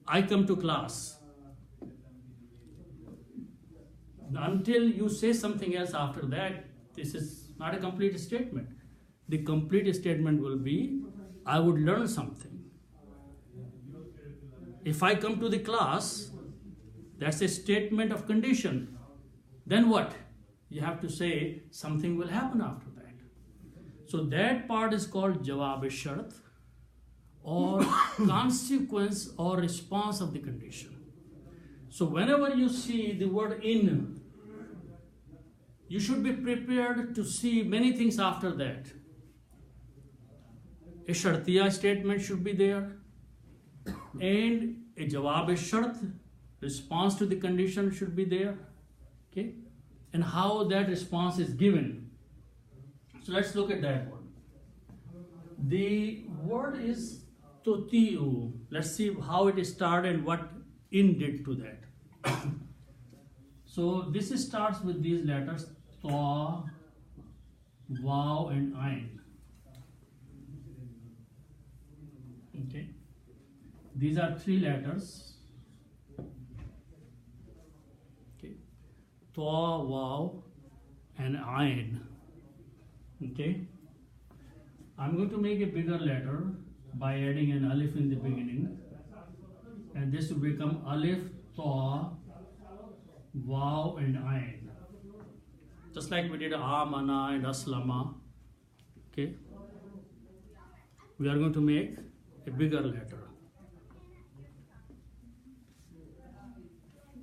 I come to class, until you say something else after that, this is not a complete statement. The complete statement will be, I would learn something. If I come to the class, that's a statement of condition. Then what? You have to say something will happen after that. So that part is called jawab shart, or consequence or response of the condition. So whenever you see the word in, you should be prepared to see many things after that. A shartiya statement should be there, and a jawab shart, response to the condition, should be there. Okay, and how that response is given. So let's look at that one. The word is tutiu. Let's see how it started and what in did to that. So this starts with these letters ta, waw and ain. Okay. These are three letters. Okay. Ta, waw and ain. Okay. I'm going to make a bigger letter by adding an alif in the beginning, and this will become alif, ta, waw and ain, just like we did amana and aslama. Okay, we are going to make a bigger letter.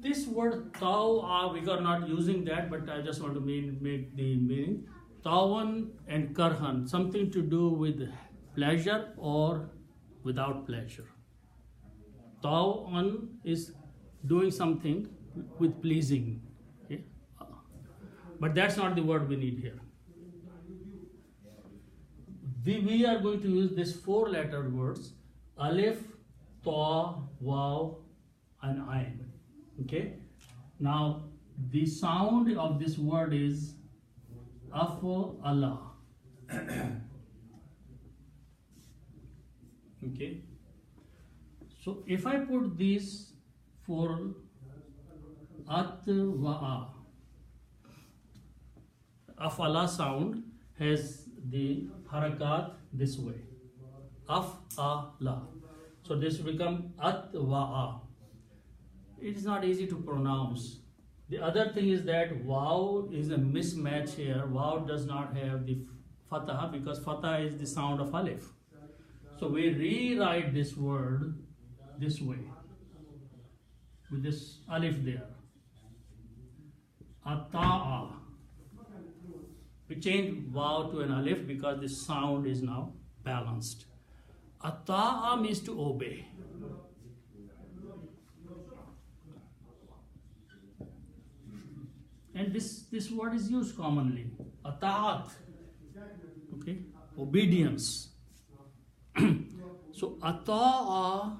This word taw, we are not using that, but I just want to make the meaning. Tawan and karhan, something to do with pleasure or without pleasure. Tawan is doing something with pleasing. Okay? But that's not the word we need here. We are going to use these four-letter words: alif, ta, waw, and ain. Okay. Now the sound of this word is Allah. Okay. So if I put these four at wa a, Allah sound has the harakat this way. Allah. So this will become at wa a. It is not easy to pronounce. The other thing is that waw is a mismatch here. Waw does not have the fatah because fatah is the sound of alif. So we rewrite this word this way with this alif there. Ata'a. We change waw to an alif because the sound is now balanced. Ata'a means to obey. And this word is used commonly. Ata'at. Okay? Obedience. So ata'a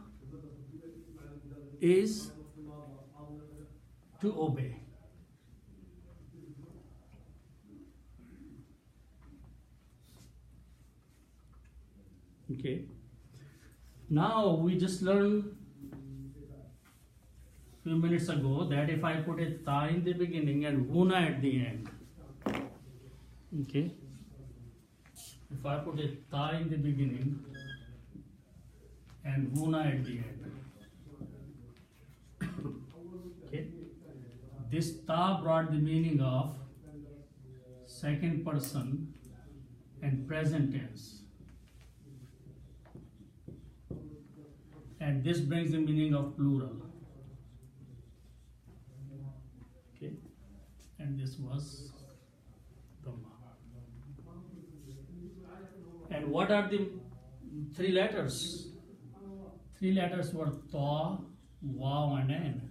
is to obey. Okay. Now we just learned few minutes ago that if I put a ta in the beginning and huna at the end, okay, if I put a ta in the beginning and huna at the end, okay, this ta brought the meaning of second person and present tense, and this brings the meaning of plural. And this was Dhamma. And what are the three letters? Three letters were Ta, Waw, and Ain.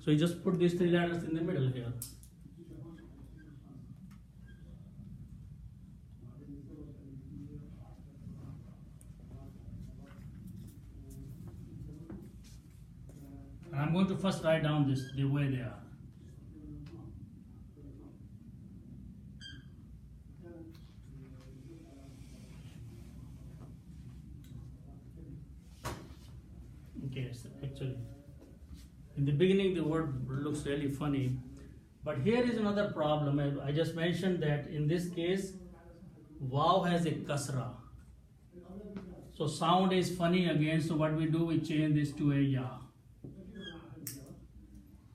So you just put these three letters in the middle here. I'm going to first write down this the way they are. Okay, so actually, in the beginning the word looks really funny, but here is another problem. I just mentioned that in this case, waw has a kasra. So sound is funny again, so what we do, we change this to a ya.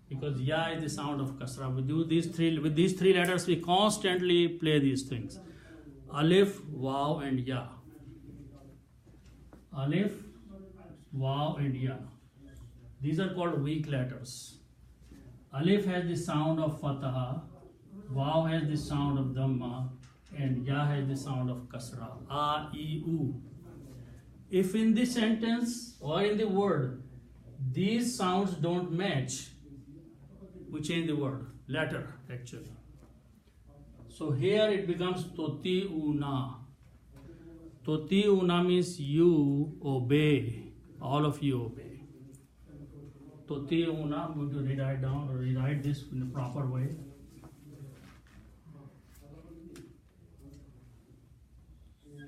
Because ya is the sound of kasra. We do these three, with these three letters we constantly play these things. Alif, waw and ya. Alif, waw and ya. These are called weak letters. Alif has the sound of fataha, waw has the sound of dhamma, and ya has the sound of kasra. A, I, u. If in this sentence or in the word these sounds don't match, we change the word, letter actually. So here it becomes toti'una. Toti'una means you obey. All of you obey. Toti'una, I'm going to rewrite down or rewrite this in the proper way.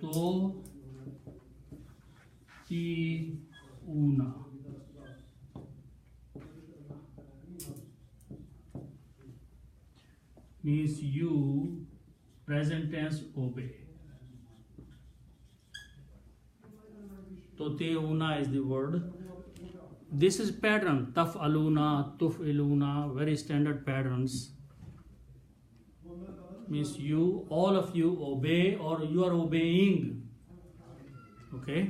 Toti'una. Means you, present tense, obey. Toti'una is the word. This is pattern. Taf'aluna, tuf'iluna, very standard patterns. Means you, all of you obey or you are obeying. Okay?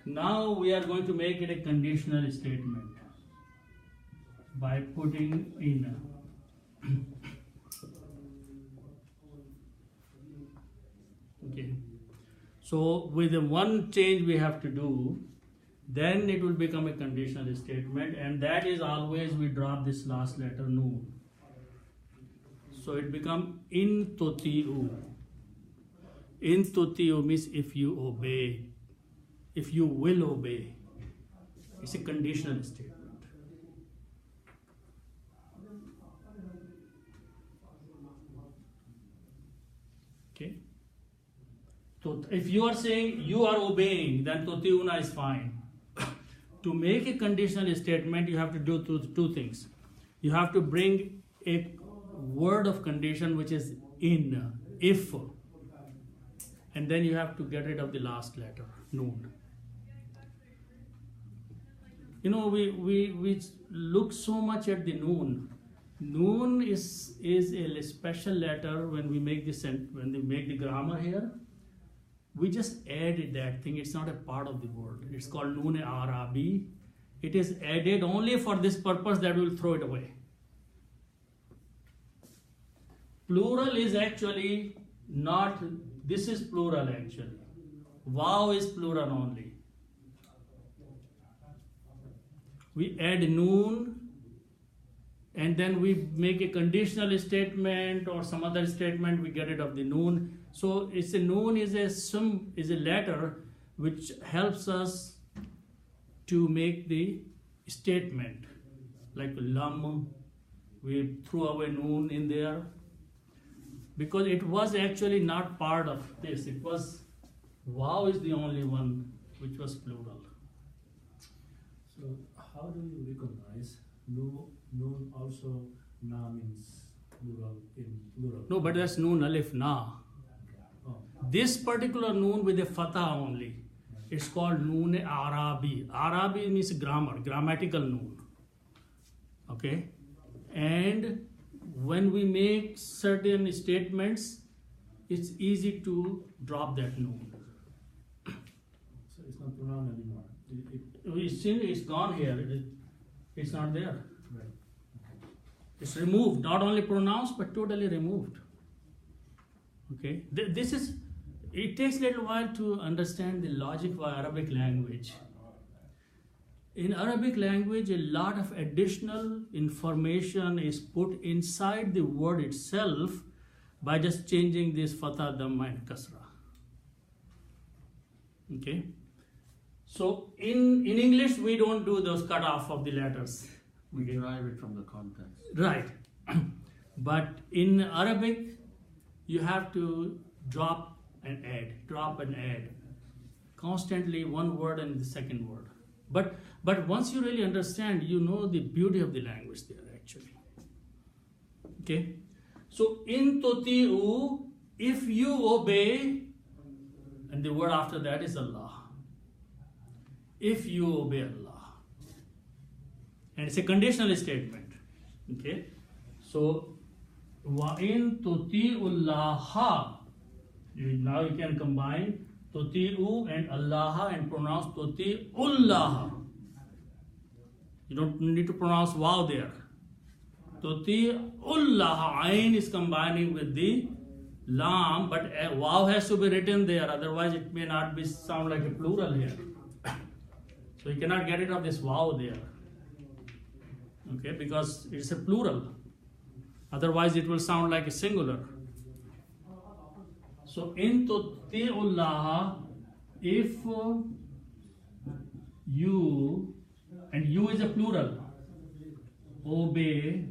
Now we are going to make it a conditional statement by putting in. Okay. So with the one change we have to do, then it will become a conditional statement, and that is always we drop this last letter noon. So it become in toti'u. In toti'u means if you obey, if you will obey. It's a conditional statement. Okay. So if you are saying you are obeying, then toti'una is fine. To make a conditional statement, you have to do two things. You have to bring a word of condition which is in, if, and then you have to get rid of the last letter, noon. You know, we look so much at the noon. Noon is a special letter when we make the grammar here. We just added that thing. It's not a part of the word. It's called noon Arabi. It is added only for this purpose that we will throw it away. Plural is actually not, this is plural actually. Wow is plural only. We add noon and then we make a conditional statement or some other statement, we get rid of the noon. So it's a noon is a letter which helps us to make the statement. Like lam, we threw away noon in there because it was actually not part of this. It was, wow is the only one which was plural. So how do you recognize noon also na means plural in plural? No, but that's noon alif na. Oh. This particular noon with a fatha only, it's called noon Arabi. Arabi means grammar, grammatical noon. Okay? And when we make certain statements, it's easy to drop that noon. So it's not pronoun anymore. It's gone here. It's not there. Right. It's removed, not only pronounced, but totally removed. Okay? This is, it takes a little while to understand the logic of Arabic language. In Arabic language, a lot of additional information is put inside the word itself by just changing this fatha, dhamma and kasra. Okay? So in English, we don't do those cut off of the letters. We derive it from the context. Right. But in Arabic, you have to drop and add. Constantly one word and the second word. But once you really understand, you know the beauty of the language there actually. Okay? So in toti'u, if you obey, and the word after that is Allah. If you obey Allah. And it's a conditional statement. Okay? So wa in tuti'ullaha. Now you can combine Toti'u and Allah and pronounce Toti'ullah. You don't need to pronounce wow there. Toti'ullah. Ain is combining with the lam, but wow has to be written there, otherwise it may not be sound like a plural here. So you cannot get rid of this wow there. Okay, because it's a plural. Otherwise it will sound like a singular. So in tuti'ullah, if you, and you is a plural, obey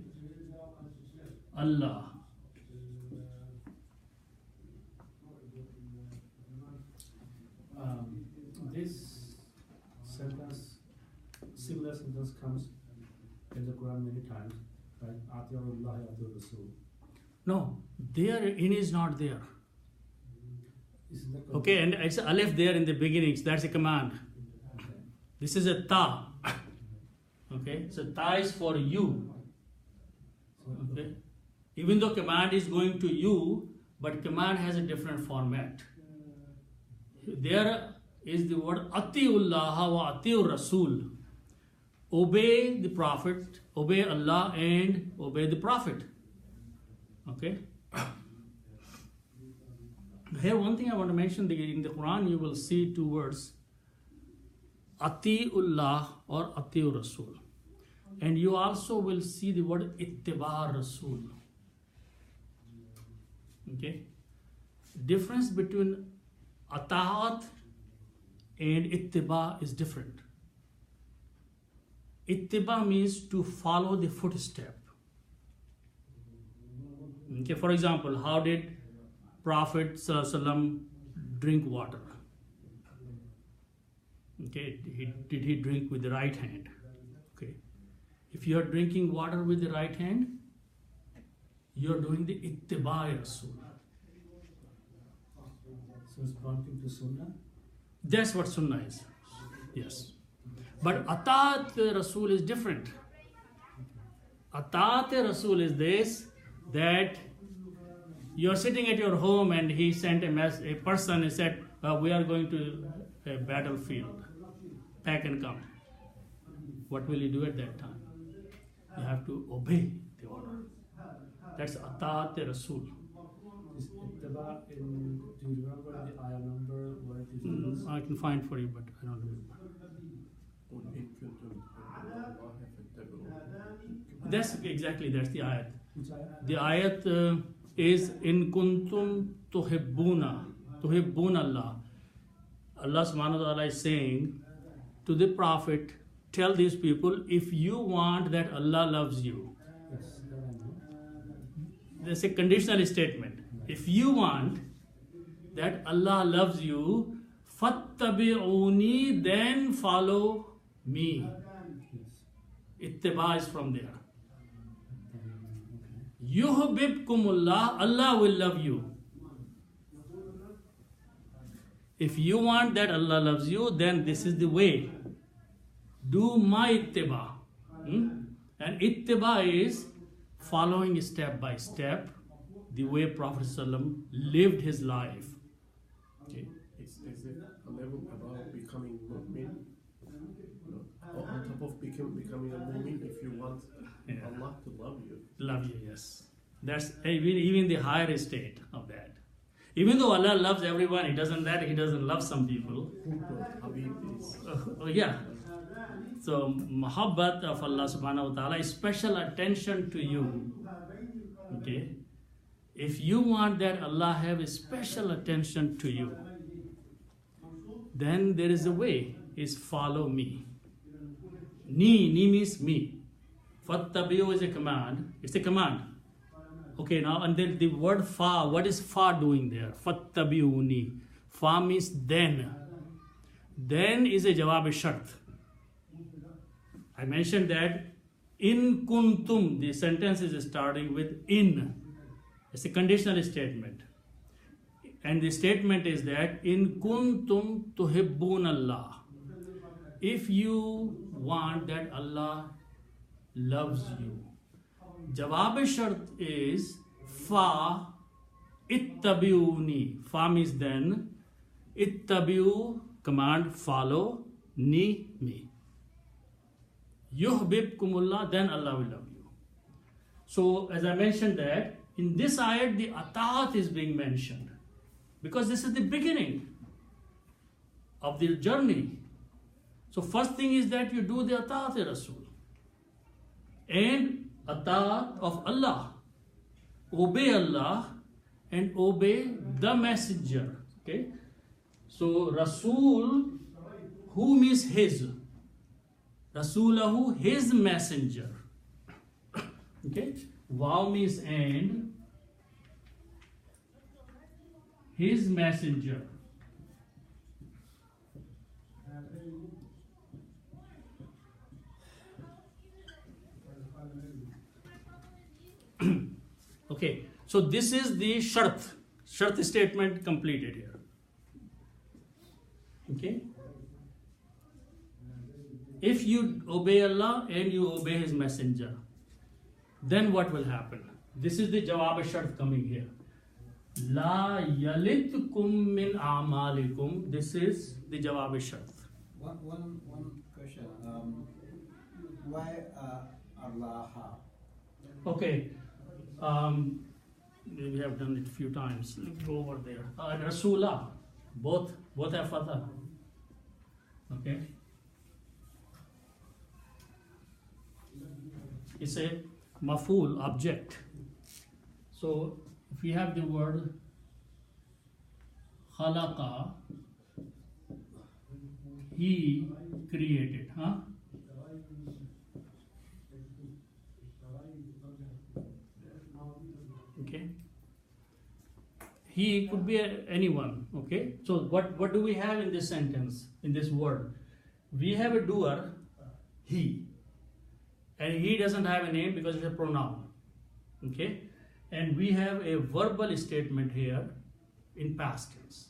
Allah. This sentence, similar sentence comes in the Quran many times, right? Ati'ullah, ati'ur Rasul. No, there in is not there. Isn't that Okay, and it's alif there in the beginning, so that's a command. This is a ta. Okay, so ta is for you. Okay, even though command is going to you, but command has a different format. There is the word ati'ullah wa ati'ur Rasul. Obey the Prophet, obey Allah and obey the Prophet. Okay. Here one thing I want to mention, in the Quran you will see two words, ati'ullah or ati'ur Rasul. And you also will see the word ittiba Rasul. Okay. Difference between ata'at and ittiba is different. Ittiba means to follow the footstep. Okay, for example, how did Prophet ﷺ drink water? Okay, did he drink with the right hand? Okay, if you are drinking water with the right hand, you are doing the ittiba Rasul. So it's pointing to Sunnah? That's what Sunnah is. Yes. But Atat Rasul is different. Atat Rasul is this, that you're sitting at your home and he sent a person and said, we are going to a battlefield. Pack and come. What will you do at that time? You have to obey the order. That's Atat Rasul. Is ittiba in, do you remember the ayah number where it is used? I can find for you, but I don't remember. That's the ayat. Which ayah? The ayat is in kuntum tuhibbuna Allah. Allah subhanahu wa ta'ala is saying to the Prophet, tell these people, if you want that Allah loves you. Yes, that I know. That's a conditional statement. If you want that Allah loves you, fattabi'uni, then follow me. Ittiba is from there. Yuhibbukumullah, Allah will love you. If you want that Allah loves you, then this is the way. Do my ittiba. And ittiba is following step by step the way Prophet ﷺ lived his life. Okay. Is it a level about becoming mu'min? Or on top of becoming a mu'min, if you want Allah to love you? Love you, yes. That's even the higher state of that. Even though Allah loves everyone, He doesn't love some people. Yeah. So, muhabbat of Allah subhanahu wa ta'ala is special attention to you. Okay. If you want that Allah have a special attention to you, then there is a way, is follow me. Ni means me. Fattabi'u is a command. It's a command. Okay, now, and then the word fa, what is fa doing there? Fattabi'uni. Fa means then. Then is a jawab shart. I mentioned that in kuntum, the sentence is starting with in. It's a conditional statement. And the statement is that in kuntum tuhibbun Allah. If you want that Allah loves you. Jawab shart is fa ittabi'uni. Fa means then. Ittabi'u, command, follow, ni, me. Yuhibbukumullah, then Allah will love you. So, as I mentioned that, in this ayat, the ataat is being mentioned. Because this is the beginning of the journey. So, first thing is that you do the ataat Rasul. And ataat of Allah. obey Allah and obey the messenger. Okay, so Rasul, who means his, Rasulahu, his messenger. Okay, Waw means and, his messenger. Okay, so this is the shart statement completed here. Okay, if you obey Allah and you obey His messenger, then what will happen? This is the jawab shart coming here. La yalitkum min a'malikum. This is the jawab shart. One question. Why Allah? Okay, we have done it a few times. Let's go over there. Rasulah, both have fatha. Okay, it's a maful object. So if we have the word khalaqa, he created, huh? Okay, he could be anyone. Okay, so what do we have in this sentence, in this word? We have a doer, he, and he doesn't have a name because it's a pronoun. Okay, and we have a verbal statement here in past tense.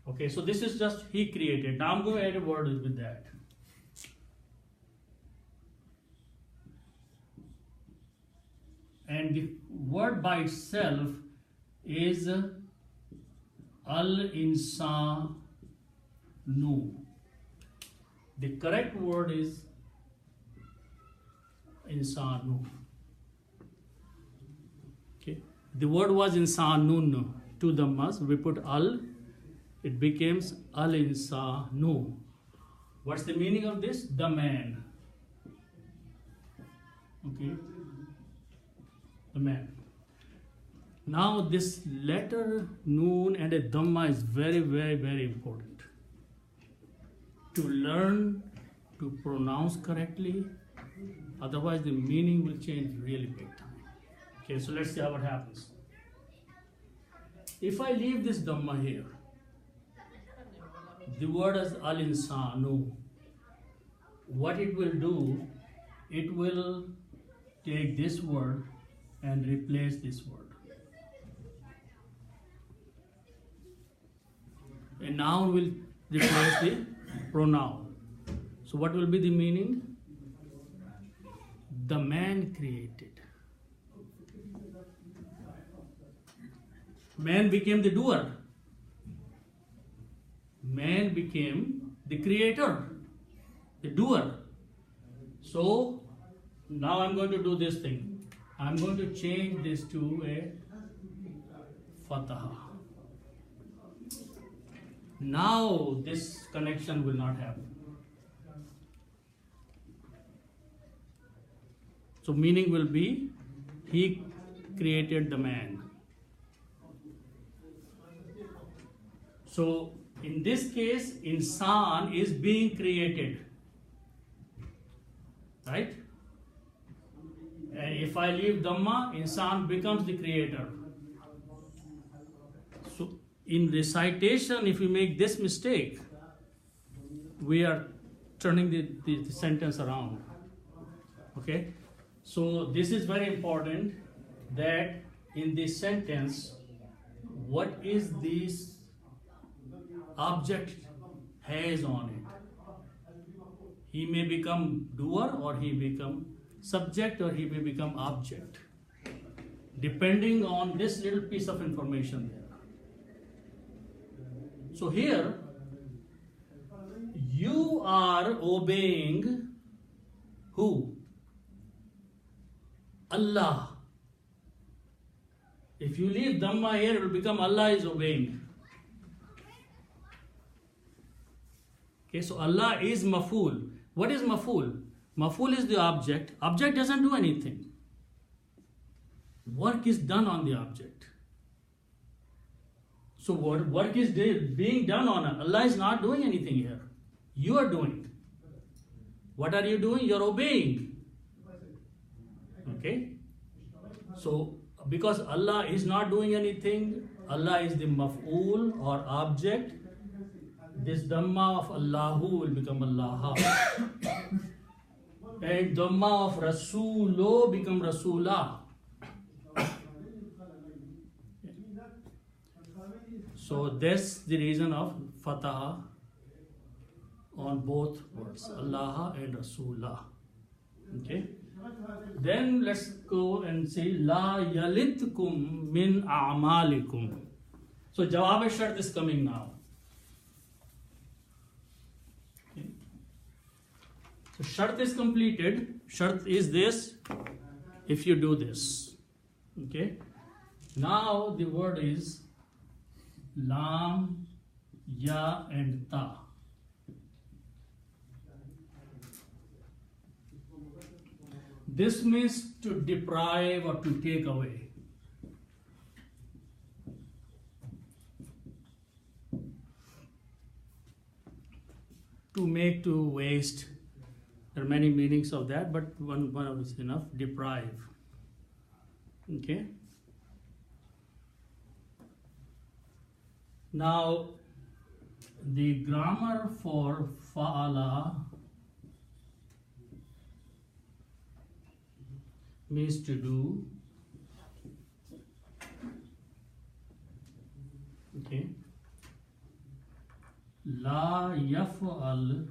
Okay, so this is just he created. Now I'm going to add a word with that. And the word by itself is al-insanu. The correct word is insanu. Okay, the word was insanun. To the mas, we put al, it becomes al-insanu. What's the meaning of this? The man. Okay, the man. Now this letter noon and a dhamma is very, very, very important. To learn to pronounce correctly, otherwise the meaning will change really big time. Okay, so let's see how it happens. If I leave this dhamma here, the word is al-insanu. What it will do, it will take this word and replace this word. A noun will replace the pronoun. So what will be the meaning? The man created. Man became the doer. Man became the creator, the doer. So now I'm going to do this thing. I'm going to change this to a fatha. Now this connection will not happen. So meaning will be, he created the man. So in this case, insan is being created, right? And if I leave dhamma, insan becomes the creator. So in recitation, if we make this mistake, we are turning the sentence around. Okay? So this is very important, that in this sentence, what is this object has on it? He may become doer, or he become subject, or he may become object, depending on this little piece of information there. So here, you are obeying who? Allah. If you leave dhamma here, it will become Allah is obeying. Okay, so Allah is maful. What is maful? Maful is the object. Object doesn't do anything. Work is done on the object. So what work is being done on it? Allah is not doing anything here. You are doing. What are you doing? You're obeying. Okay? So because Allah is not doing anything, Allah is the maf'ul or object. This Dhamma of Allahu will become Allah. And Dhamma of Rasulo become Rasula. So that's the reason of Fatah on both words, Allah and Rasulah. Okay. Then let's go and say La yalitkum min a'malikum. So Jawab Shart is coming now. Okay. So Shart is completed. Shart is this if you do this. Okay. Now the word is Lam, Ya and Ta. This means to deprive or to take away. To make, to waste. There are many meanings of that, but one of it is enough. Deprive. Okay. Now, the grammar for fa'ala means to do. Okay. La yaf'al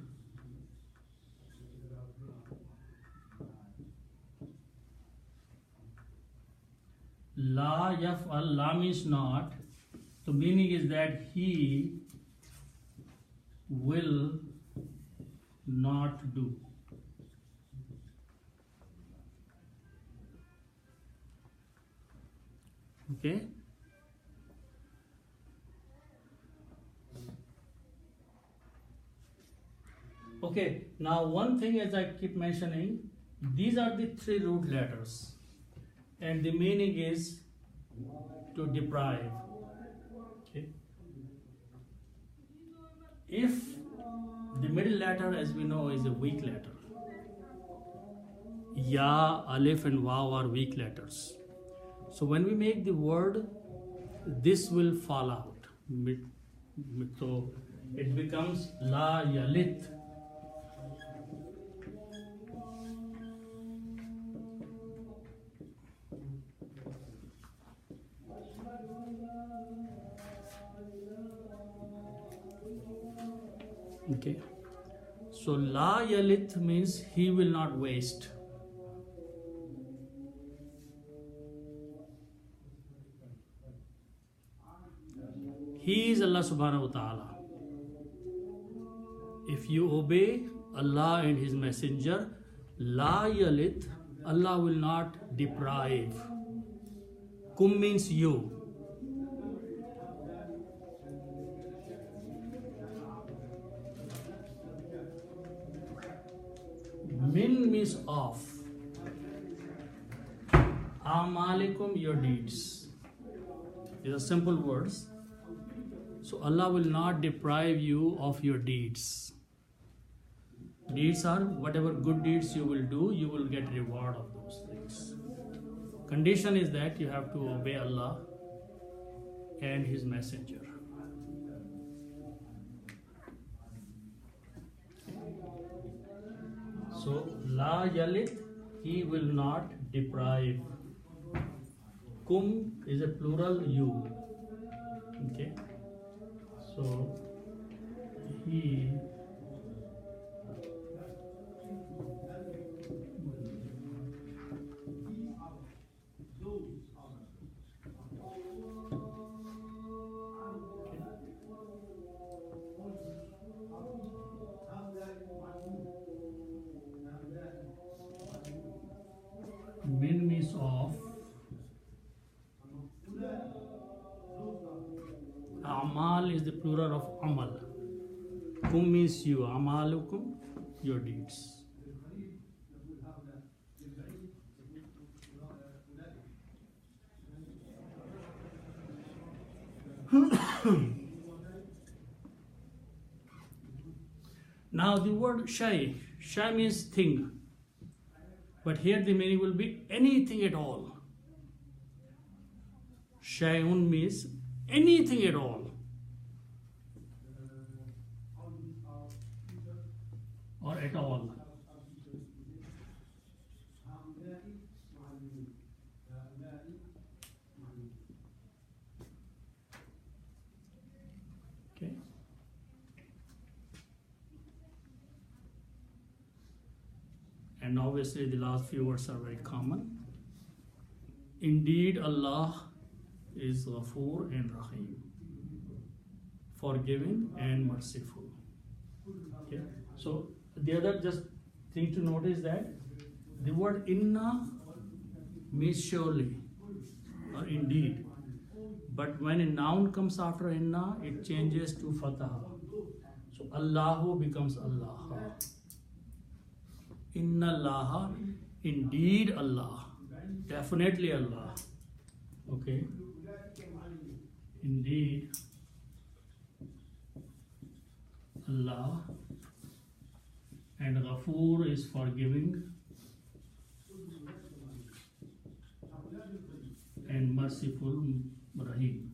La yaf'al, la means not. The meaning is that he will not do. Okay. Okay, now one thing as I keep mentioning, these are the three root letters and the meaning is to deprive. Okay. If the middle letter, as we know, is a weak letter, Ya, Alif and Waw are weak letters. So when we make the word, this will fall out. So it becomes La Yalit. Okay. So La Yalit means he will not waste. He is Allah subhanahu wa ta'ala. If you obey Allah and His Messenger, La Yalit, Allah will not deprive. Kum means you. Min means of. Amalikum, your deeds. These are simple words. So Allah will not deprive you of your deeds. Deeds are whatever good deeds you will do, you will get reward of those things. Condition is that you have to obey Allah and His Messenger. So La Yalit, he will not deprive. Kum is a plural you. Okay. So he min means of. Amal is the plural of amal. Kum means you. Amalukum, your deeds. Now the word shay means thing, but here the meaning will be anything at all. Shayun means anything at all, or at all. Okay. And obviously the last few words are very common. Indeed, Allah is Ghafoor and Rahim, forgiving and merciful. Okay. So the other just thing to note is that the word inna means surely or indeed, but when a noun comes after inna, it changes to fataha. So Allahu becomes Allah. Inna Allah, indeed Allah, definitely Allah. Okay. Indeed Allah, and Ghafoor is forgiving and merciful, Rahim.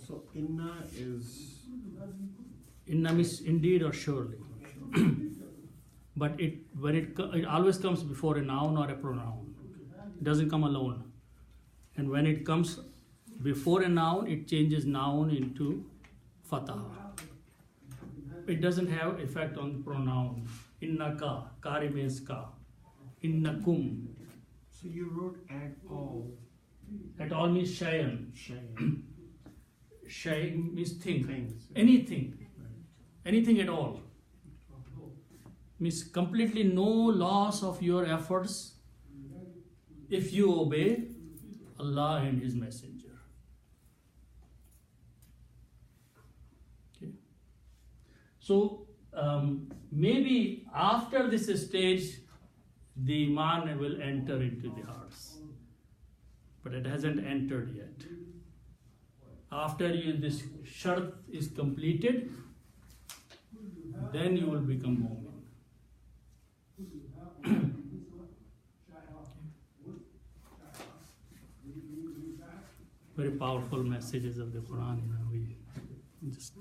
So inna means indeed or surely. But it always comes before a noun or a pronoun. It doesn't come alone. And when it comes before a noun, it changes noun into fatah. It doesn't have effect on the pronoun. Innaka, ka remains ka. Innakum. So you wrote at all. At all means shayan. Shayan. Shay means thing. Things. Anything. Anything at all. Means completely no loss of your efforts if you obey Allah and His Messenger. Okay. So maybe after this stage, the Iman will enter into the hearts, but it hasn't entered yet. After this shart is completed, then you will become mu'min. Very powerful messages of the Quran. We just